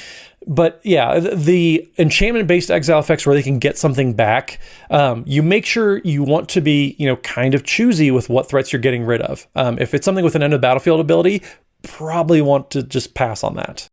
But yeah, the enchantment-based exile effects where they can get something back, you make sure you want to be, kind of choosy with what threats you're getting rid of. If it's something with an end of battlefield ability, probably want to just pass on that.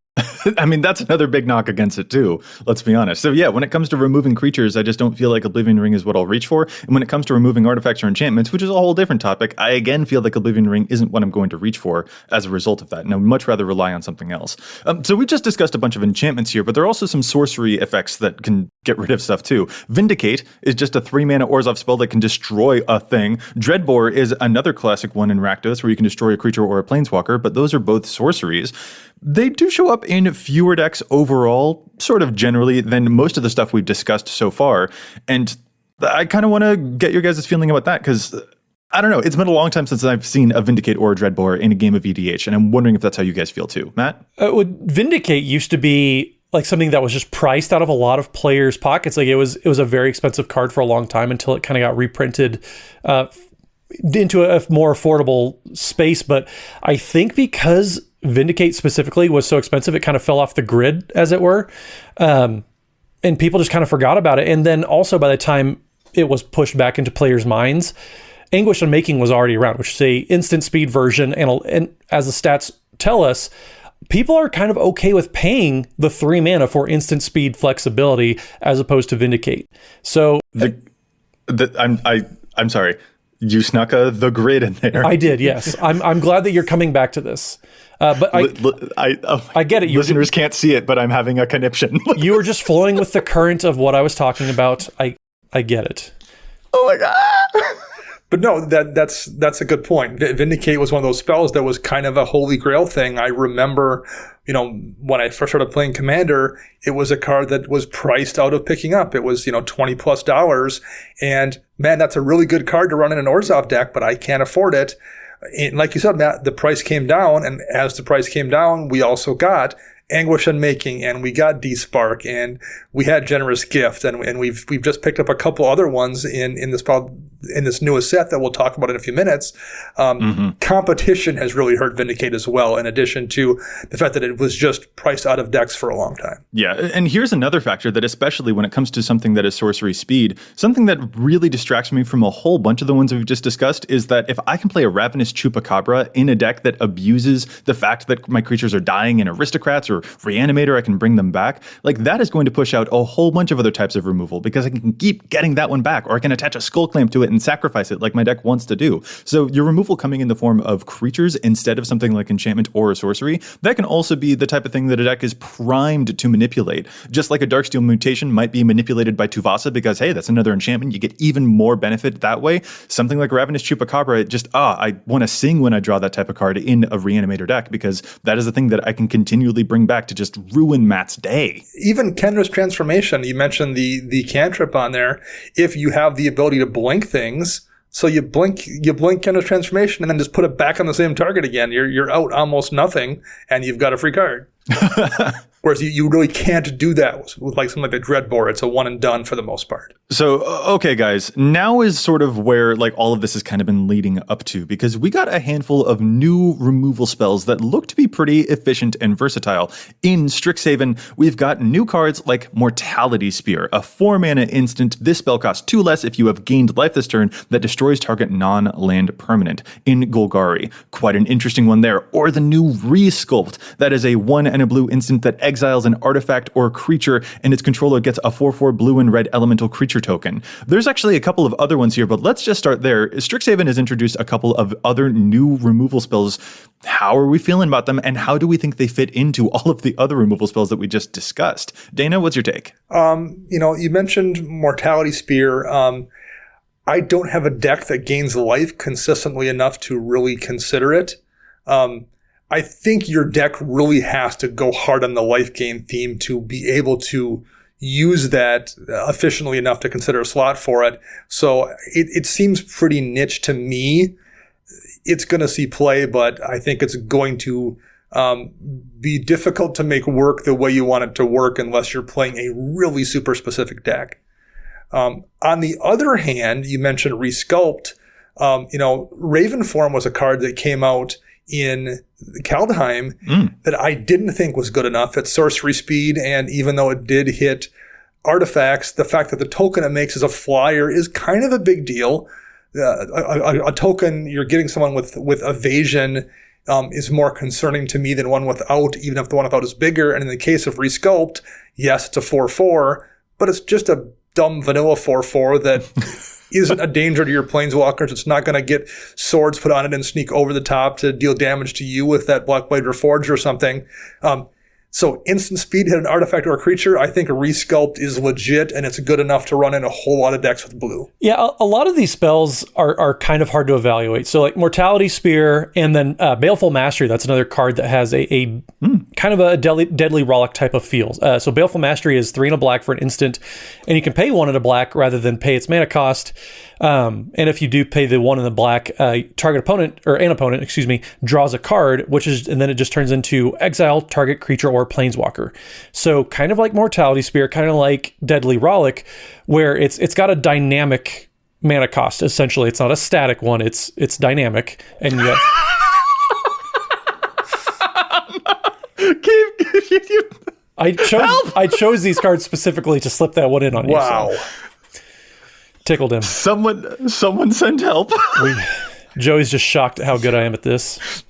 I mean, that's another big knock against it too, let's be honest. So yeah, when it comes to removing creatures, I just don't feel like Oblivion Ring is what I'll reach for. And when it comes to removing artifacts or enchantments, which is a whole different topic, I again feel like Oblivion Ring isn't what I'm going to reach for as a result of that. And I would much rather rely on something else. So we just discussed a bunch of enchantments here, but there are also some sorcery effects that can get rid of stuff too. Vindicate is just a 3-mana Orzhov spell that can destroy a thing. Dreadbore is another classic one in Rakdos where you can destroy a creature or a planeswalker, but those are both sorceries. They do show up in fewer decks overall, sort of generally, than most of the stuff we've discussed so far. And I kind of want to get your guys' feeling about that, because I don't know, it's been a long time since I've seen a Vindicate or a Dreadbore in a game of EDH, and I'm wondering if that's how you guys feel too. Matt? Vindicate used to be like something that was just priced out of a lot of players' pockets. Like it was a very expensive card for a long time until it kind of got reprinted into a more affordable space. But I think because Vindicate specifically was so expensive, it kind of fell off the grid, as it were. And people just kind of forgot about it. And then also by the time it was pushed back into players' minds, Anguish Unmaking was already around, which is a instant speed version. And as the stats tell us, people are kind of okay with paying the 3 mana for instant speed flexibility as opposed to Vindicate. So I'm sorry. You snuck the grid in there. I did, yes. I'm glad that you're coming back to this. But I get it. Listeners can't see it, but I'm having a conniption. You were just flowing with the current of what I was talking about. I get it. Oh my God. But no, that's a good point. Vindicate was one of those spells that was kind of a holy grail thing. I remember, when I first started playing Commander, it was a card that was priced out of picking up. It was, $20+. And man, that's a really good card to run in an Orzhov deck, but I can't afford it. And like you said, Matt, the price came down. And as the price came down, we also got Anguish Unmaking, and we got D-Spark, and we had Generous Gift, and we've just picked up a couple other ones in this newest set that we'll talk about in a few minutes. Competition has really hurt Vindicate as well, in addition to the fact that it was just priced out of decks for a long time. Yeah, and here's another factor that, especially when it comes to something that is sorcery speed, something that really distracts me from a whole bunch of the ones we've just discussed is that if I can play a Ravenous Chupacabra in a deck that abuses the fact that my creatures are dying in Aristocrats or Reanimator, I can bring them back. Like, that is going to push out a whole bunch of other types of removal, because I can keep getting that one back, or I can attach a Skull Clamp to it and sacrifice it like my deck wants to do. So your removal coming in the form of creatures instead of something like enchantment or a sorcery, that can also be the type of thing that a deck is primed to manipulate. Just like a Darksteel Mutation might be manipulated by Tuvasa because, hey, that's another enchantment, you get even more benefit that way. Something like Ravenous Chupacabra, I want to sing when I draw that type of card in a Reanimator deck, because that is the thing that I can continually bring back to just ruin Matt's day. Even Kendra's Transformation, you mentioned the cantrip on there. If you have the ability to blink things, so you blink Kendra's Transformation and then just put it back on the same target again, you're out almost nothing, and you've got a free card. Whereas you really can't do that with like something like the Dreadbore. It's a one and done for the most part. So, okay, guys, now is sort of where like all of this has kind of been leading up to, because we got a handful of new removal spells that look to be pretty efficient and versatile. In Strixhaven, we've got new cards like Mortality Spear, a 4-mana instant. This spell costs 2 less if you have gained life this turn, that destroys target non-land permanent. In Golgari, quite an interesting one there. Or the new Resculpt, that is a 1 and a blue instant that exiles an artifact or creature, and its controller gets a 4/4 blue and red elemental creature token. There's actually a couple of other ones here, but let's just start there. Strixhaven has introduced a couple of other new removal spells. How are we feeling about them, and how do we think they fit into all of the other removal spells that we just discussed? Dana, what's your take? You mentioned Mortality Spear. I don't have a deck that gains life consistently enough to really consider it. I think your deck really has to go hard on the life gain theme to be able to use that efficiently enough to consider a slot for it. So it seems pretty niche to me. It's going to see play, but I think it's going to be difficult to make work the way you want it to work unless you're playing a really super specific deck. On the other hand, you mentioned Resculpt. Ravenform was a card that came out in Kaldheim that I didn't think was good enough at sorcery speed, and even though it did hit artifacts, the fact that the token it makes as a flyer is kind of a big deal. A token you're getting someone with evasion is more concerning to me than one without, even if the one without is bigger. And in the case of Resculpt, yes, it's a 4/4, but it's just a dumb vanilla 4/4 that isn't a danger to your planeswalkers. It's not going to get swords put on it and sneak over the top to deal damage to you with that Blackblade Reforged or something. So instant speed hit an artifact or a creature. I think a Resculpt is legit, and it's good enough to run in a whole lot of decks with blue. Yeah, a lot of these spells are kind of hard to evaluate. So like Mortality Spear, and then Baleful Mastery. That's another card that has a kind of a deadly Rollick type of feel. So Baleful Mastery is 3 and a black for an instant, and you can pay 1 and a black rather than pay its mana cost. And if you do pay the 1 in the black, target opponent, or an opponent, draws a card, and then it just turns into exile target creature or planeswalker. So kind of like Mortality Spear, kind of like Deadly Rollick, where it's got a dynamic mana cost. Essentially, it's not a static one; it's dynamic, and yet. I chose these cards specifically to slip that one in on you. Wow. So. Tickled him. Someone send help. Joey's just shocked at how good I am at this.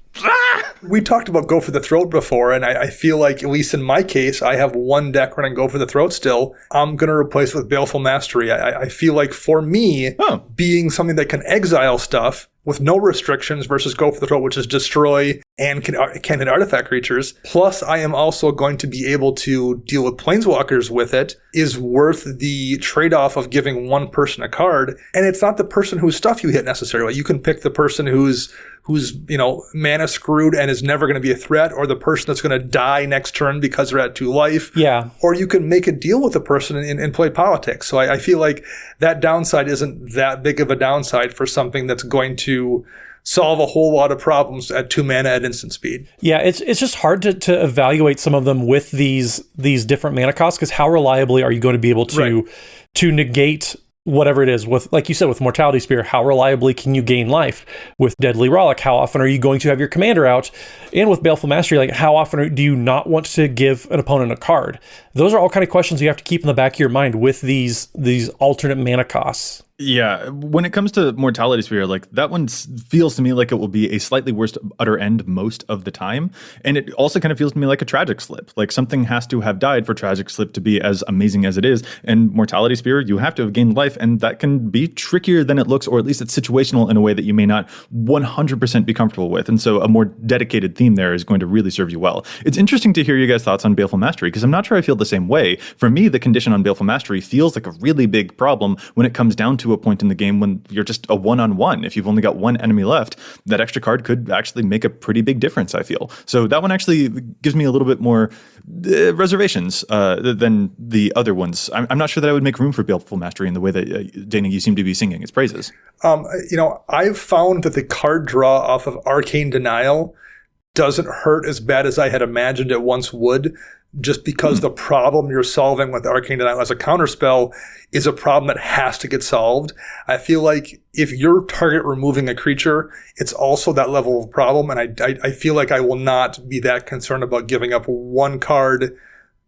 We talked about Go for the Throat before, and I feel like, at least in my case, I have one deck running Go for the Throat still. I'm going to replace with Baleful Mastery. I feel like, for me, being something that can exile stuff with no restrictions versus Go for the Throat, which is destroy and can hit artifact creatures, plus I am also going to be able to deal with planeswalkers with it, is worth the trade-off of giving one person a card. And it's not the person whose stuff you hit necessarily. You can pick the person who's mana screwed and is never going to be a threat, or the person that's going to die next turn because they're at 2 life. Yeah. Or you can make a deal with the person and play politics. So I feel like that downside isn't that big of a downside for something that's going to solve a whole lot of problems at 2 mana at instant speed. Yeah, it's just hard to evaluate some of them with these different mana costs, because how reliably are you going to be able to negate whatever it is? With, like you said, with Mortality Spear, how reliably can you gain life? With Deadly Rollick, how often are you going to have your commander out? And with Baleful Mastery, like, how often do you not want to give an opponent a card? Those are all kind of questions you have to keep in the back of your mind with these alternate mana costs. Yeah, when it comes to Mortality Spear, like, that one feels to me like it will be a slightly worse utter end most of the time. And it also kind of feels to me like a Tragic Slip. Like, something has to have died for Tragic Slip to be as amazing as it is. And Mortality Spear, you have to have gained life, and that can be trickier than it looks, or at least it's situational in a way that you may not 100% be comfortable with. And so a more dedicated theme there is going to really serve you well. It's interesting to hear you guys' thoughts on Baleful Mastery, because I'm not sure I feel the same way. For me, the condition on Baleful Mastery feels like a really big problem when it comes down to a point in the game when you're just a one-on-one. If you've only got one enemy left, that extra card could actually make a pretty big difference, I feel. So that one actually gives me a little bit more reservations than the other ones. I'm not sure that I would make room for Baleful Mastery in the way that, Dana, you seem to be singing its praises. I've found that the card draw off of Arcane Denial doesn't hurt as bad as I had imagined it once would, just because the problem you're solving with Arcane Denial as a counterspell is a problem that has to get solved. I feel like if you're target removing a creature, it's also that level of problem, and I feel like I will not be that concerned about giving up one card,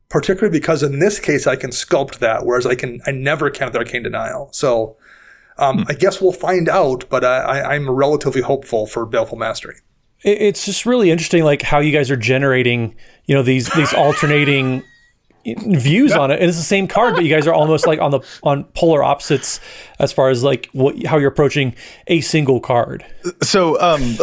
particularly because in this case I can sculpt that, whereas I never can with Arcane Denial. So I guess we'll find out, but I'm relatively hopeful for Baleful Mastery. It's just really interesting, like how you guys are generating, these alternating views on it, and it's the same card, but you guys are almost like on polar opposites as far as like how you're approaching a single card. So,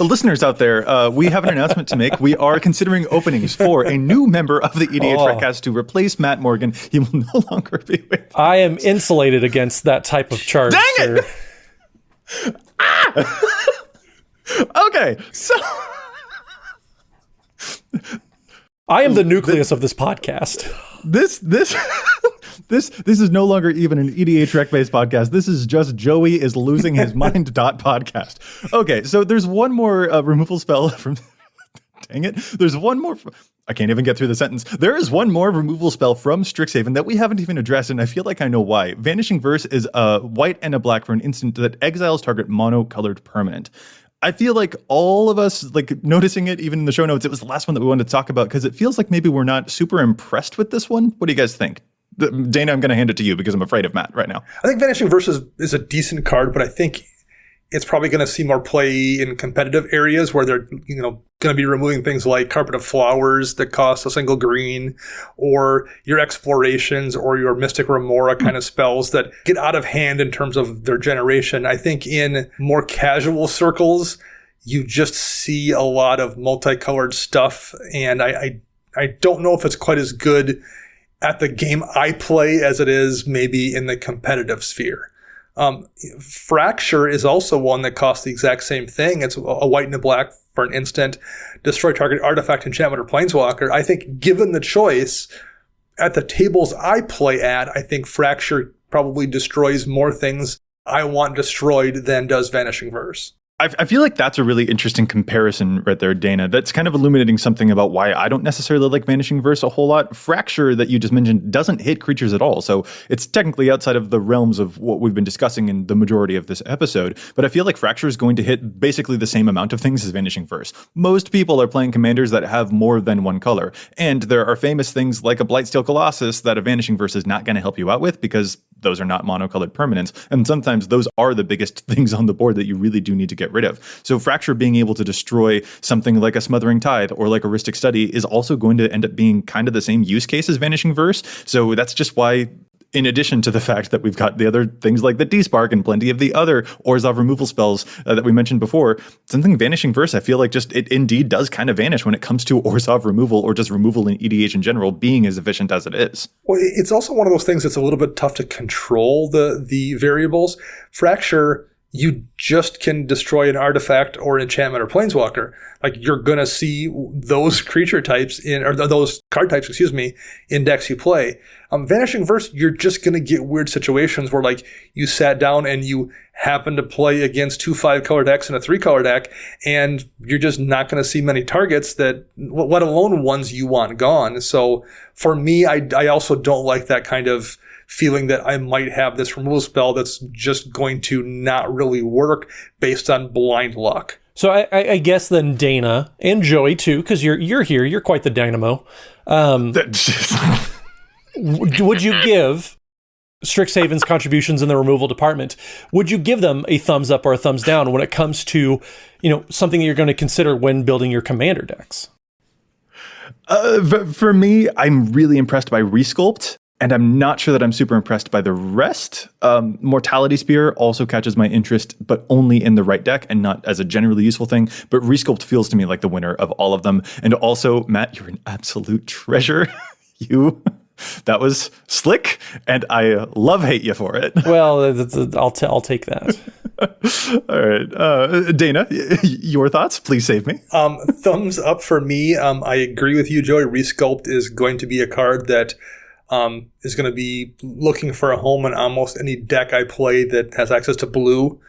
listeners out there, we have an announcement to make. We are considering openings for a new member of the EDHRECast to replace Matt Morgan. He will no longer be with. I am insulated against that type of charge. Dang sir. it! Okay, so I am the nucleus of this podcast. This is no longer even an EDHREC based podcast. This is just Joey is losing his mind podcast. Okay, so there's one more removal spell from. Dang it! There's one more. I can't even get through the sentence. There is one more removal spell from Strixhaven that we haven't even addressed, and I feel like I know why. Vanishing Verse is a white and a black for an instant that exiles target mono-colored permanent. I feel like all of us, like noticing it, even in the show notes, it was the last one that we wanted to talk about because it feels like maybe we're not super impressed with this one. What do you guys think? Dana, I'm going to hand it to you because I'm afraid of Matt right now. I think Vanishing Verse is a decent card, but I think it's probably going to see more play in competitive areas where they're going to be removing things like Carpet of Flowers that cost a single green, or your Explorations or your Mystic Remora kind of spells that get out of hand in terms of their generation. I think in more casual circles, you just see a lot of multicolored stuff, and I don't know if it's quite as good at the game I play as it is maybe in the competitive sphere. Fracture is also one that costs the exact same thing. It's a white and a black for an instant. Destroy target artifact, enchantment, or planeswalker. I think given the choice, at the tables I play at, I think Fracture probably destroys more things I want destroyed than does Vanishing Verse. I feel like that's a really interesting comparison right there, Dana. That's kind of illuminating something about why I don't necessarily like Vanishing Verse a whole lot. Fracture, that you just mentioned, doesn't hit creatures at all. So it's technically outside of the realms of what we've been discussing in the majority of this episode. But I feel like Fracture is going to hit basically the same amount of things as Vanishing Verse. Most people are playing commanders that have more than one color. And there are famous things like a Blightsteel Colossus that a Vanishing Verse is not going to help you out with because those are not monocolored permanents. And sometimes those are the biggest things on the board that you really do need to get rid of. So Fracture being able to destroy something like a Smothering Tithe or like a Rhystic Study is also going to end up being kind of the same use case as Vanishing Verse. So that's just why, in addition to the fact that we've got the other things like the D-Spark and plenty of the other Orzhov removal spells that we mentioned before, something Vanishing Verse, I feel like just it indeed does kind of vanish when it comes to Orzhov removal or just removal in EDH in general being as efficient as it is. Well, it's also one of those things that's a little bit tough to control the variables. Fracture, you just can destroy an artifact or enchantment or planeswalker. Like, you're going to see those creature types or those card types, in decks you play. Vanishing Verse, you're just going to get weird situations where, like, you sat down and you happen to play against 2 5-color decks and a 3-color deck, and you're just not going to see many targets that, let alone ones you want gone. So for me, I also don't like that kind of feeling that I might have this removal spell that's just going to not really work based on blind luck. So I guess then Dana and Joey too, because you're here, you're quite the dynamo. Would you give Strixhaven's contributions in the removal department? Would you give them a thumbs up or a thumbs down when it comes to, something that you're going to consider when building your commander decks? For me, I'm really impressed by Resculpt. And I'm not sure that I'm super impressed by the rest. Mortality Spear also catches my interest, but only in the right deck and not as a generally useful thing. But Resculpt feels to me like the winner of all of them. And also, Matt, you're an absolute treasure. That was slick, and I hate you for it. Well, I'll take that. All right. Dana, your thoughts? Please save me. Thumbs up for me. I agree with you, Joey. Resculpt is going to be a card that is going to be looking for a home in almost any deck I play that has access to blue.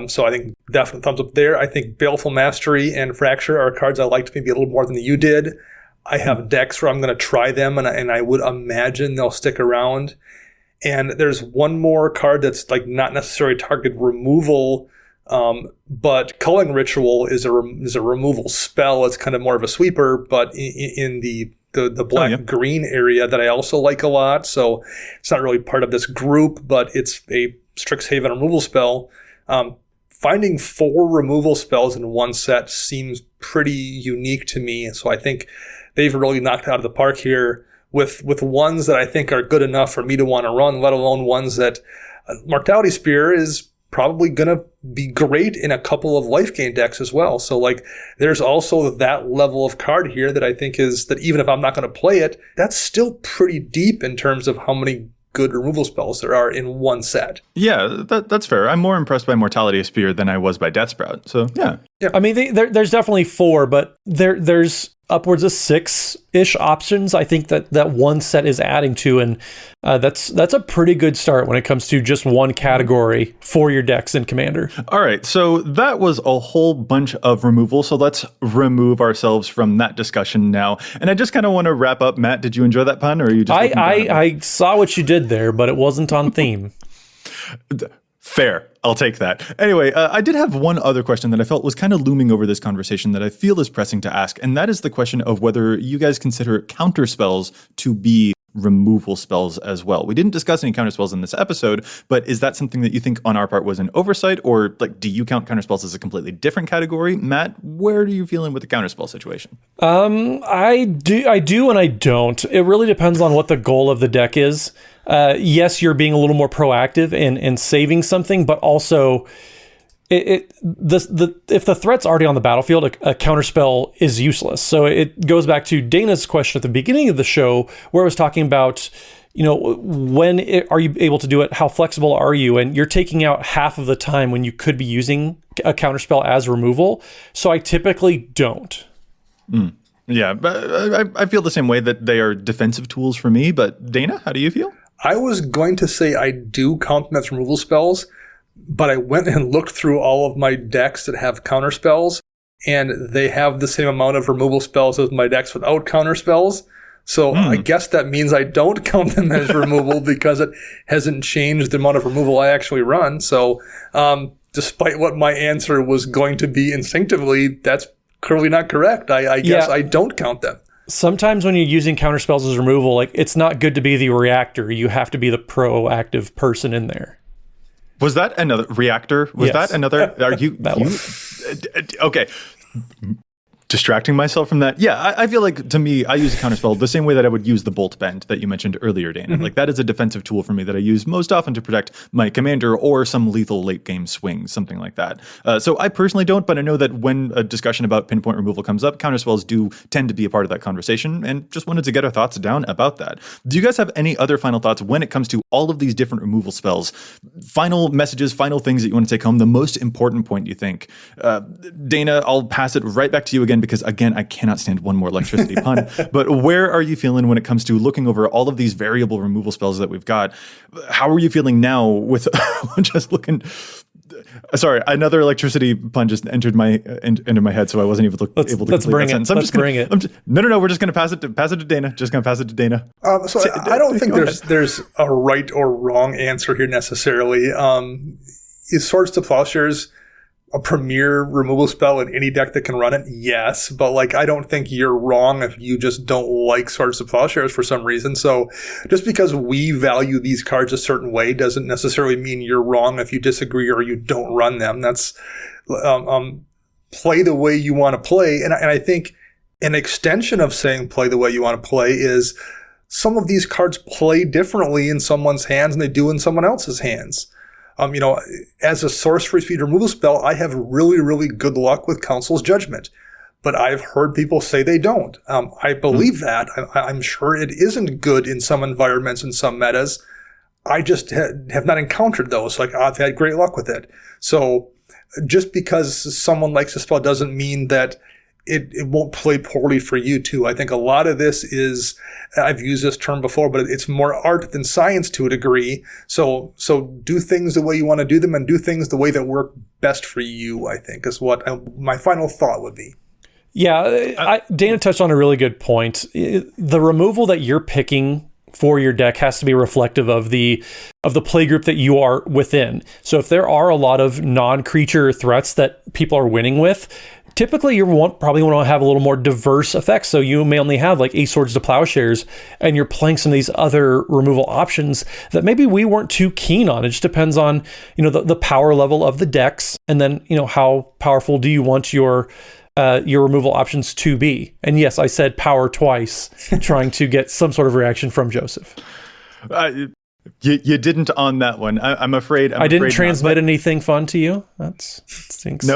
So I think definitely thumbs up there. I think Baleful Mastery and Fracture are cards I liked maybe a little more than you did. I have decks where I'm going to try them, and I would imagine they'll stick around. And there's one more card that's like not necessarily target removal, but Culling Ritual is a removal spell. It's kind of more of a sweeper, but in the black-green area that I also like a lot. So it's not really part of this group, but it's a Strixhaven removal spell. finding 4 removal spells in one set seems pretty unique to me. So I think they've really knocked it out of the park here with ones that I think are good enough for me to want to run, let alone ones that Mortality Spear is probably going to be great in a couple of life gain decks as well. So like there's also that level of card here that I think is that even if I'm not going to play it, that's still pretty deep in terms of how many good removal spells there are in one set. Yeah, that's fair. I'm more impressed by Mortality Spear than I was by Death Sprout. So yeah. I mean, there's definitely 4, but there's upwards of 6-ish options I think that one set is adding to, and that's a pretty good start when it comes to just one category for your decks in Commander. All right, so that was a whole bunch of removal, so let's remove ourselves from that discussion now. And I just kind of want to wrap up. Matt, did you enjoy that pun, or are you just I saw what you did there, but it wasn't on theme. Fair. I'll take that. Anyway, I did have one other question that I felt was kind of looming over this conversation that I feel is pressing to ask, and that is the question of whether you guys consider counter spells to be removal spells as well. We didn't discuss any counter spells in this episode, but is that something that you think on our part was an oversight, or like do you count counter spells as a completely different category? Matt, where are you feeling with the counter spell situation? I do and I don't. It really depends on what the goal of the deck is. Yes, you're being a little more proactive in saving something, but also if the threat's already on the battlefield, a counterspell is useless. So it goes back to Dana's question at the beginning of the show, where I was talking about, are you able to do it? How flexible are you? And you're taking out half of the time when you could be using a counterspell as removal. So I typically don't. Yeah, but I feel the same way, that they are defensive tools for me. But Dana, how do you feel? I was going to say I do count them as removal spells, but I went and looked through all of my decks that have counter spells, and they have the same amount of removal spells as my decks without counter spells. So I guess that means I don't count them as removal because it hasn't changed the amount of removal I actually run. So despite what my answer was going to be instinctively, that's clearly not correct. I guess I don't count them. Sometimes when you're using counter spells as removal, like it's not good to be the reactor. You have to be the proactive person in there. Was that another reactor? Was that another? Are you? Okay. Distracting myself from that. Yeah, I feel like, to me, I use a counterspell the same way that I would use the Bolt Bend that you mentioned earlier, Dana. Like, that is a defensive tool for me that I use most often to protect my commander or some lethal late game swing, something like that. So I personally don't, but I know that when a discussion about pinpoint removal comes up, counterspells do tend to be a part of that conversation, and just wanted to get our thoughts down about that. Do you guys have any other final thoughts when it comes to all of these different removal spells? Final messages, final things that you want to take home, the most important point you think? Dana, I'll pass it right back to you again, because again, I cannot stand one more electricity pun. But where are you feeling when it comes to looking over all of these variable removal spells that we've got? How are you feeling now with just looking? Sorry, another electricity pun just entered into my head, so I wasn't able to complete that sentence. No. We're just going to pass it to Dana. Just going to pass it to Dana. So I don't think there's a right or wrong answer here necessarily. Is Swords to Plowshares a premier removal spell in any deck that can run it? Yes, but I don't think you're wrong if you just don't like Swords to Plowshares for some reason. So just because we value these cards a certain way doesn't necessarily mean you're wrong if you disagree or you don't run them. That's play the way you want to play. And I think an extension of saying play the way you want to play is some of these cards play differently in someone's hands than they do in someone else's hands. As a sorcery speed removal spell, I have really, really good luck with Council's Judgment, but I've heard people say they don't. I believe that. I'm sure it isn't good in some environments and some metas. I just have not encountered those. I've had great luck with it. So just because someone likes a spell doesn't mean that it won't play poorly for you too. I think a lot of this is, I've used this term before, but it's more art than science to a degree. So do things the way you want to do them, and do things the way that work best for you, I think, is what my final thought would be. Yeah, Dana touched on a really good point. The removal that you're picking for your deck has to be reflective of the playgroup that you are within. So if there are a lot of non-creature threats that people are winning with, typically you probably want to have a little more diverse effects. So you may only have like Ace Swords to Plowshares, and you're playing some of these other removal options that maybe we weren't too keen on. It just depends on, the power level of the decks, and then, how powerful do you want your removal options to be. And yes, I said power twice, trying to get some sort of reaction from Joseph. You didn't on that one. I'm afraid. I didn't transmit anything fun to you. That stinks.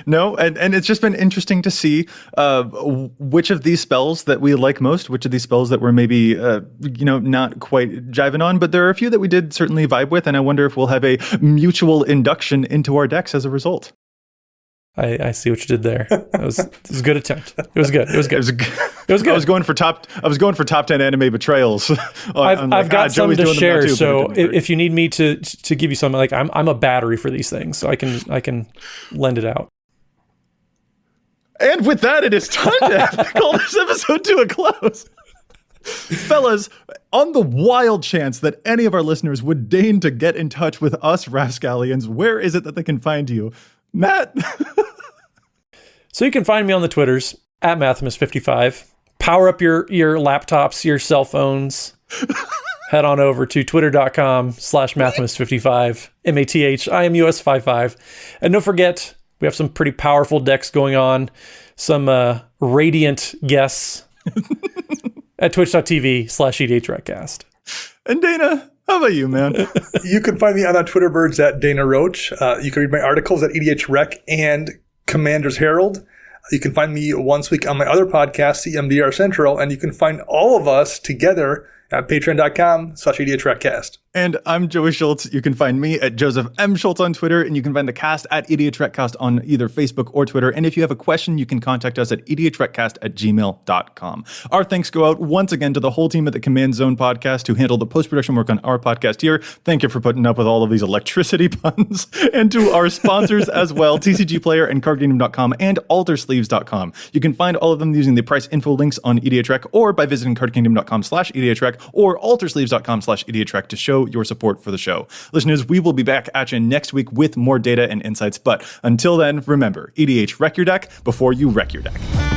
No, and it's just been interesting to see which of these spells that we like most, which of these spells that we're maybe not quite jiving on, but there are a few that we did certainly vibe with, and I wonder if we'll have a mutual induction into our decks as a result. I see what you did there. It was a good attempt. It was good. It was good. I was going for top 10 anime betrayals. I've got some to share. So if you need me to give you something, like I'm a battery for these things, so I can lend it out. And with that, it is time to call this episode to a close. Fellas, on the wild chance that any of our listeners would deign to get in touch with us Rascallians, where is it that they can find you? Matt? So you can find me on the Twitters at Mathimus55. Power up your laptops, your cell phones. Head on over to twitter.com/Mathimus55, MATHIMUS55. And don't forget, we have some pretty powerful decks going on. Some radiant guests at twitch.tv/EDHRECast. And Dana, how about you, man? You can find me on Twitter birds at Dana Roach. You can read my articles at EDHREC and Commander's Herald. You can find me once a week on my other podcast, CMDR Central, and you can find all of us together at patreon.com/EDHRECast. And I'm Joey Schultz. You can find me at Joseph M. Schultz on Twitter, and you can find the cast at EDHRECast on either Facebook or Twitter. And if you have a question, you can contact us at EDHRECast@gmail.com. Our thanks go out once again to the whole team at the Command Zone podcast who handled the post-production work on our podcast here. Thank you for putting up with all of these electricity puns. And to our sponsors as well, TCG Player and CardKingdom.com and AlterSleeves.com. You can find all of them using the price info links on EDHREC or by visiting CardKingdom.com/EDHREC or AlterSleeves.com/EDHREC to show your support for the show. Listeners, we will be back at you next week with more data and insights. But until then, remember, EDH wreck your deck before you wreck your deck.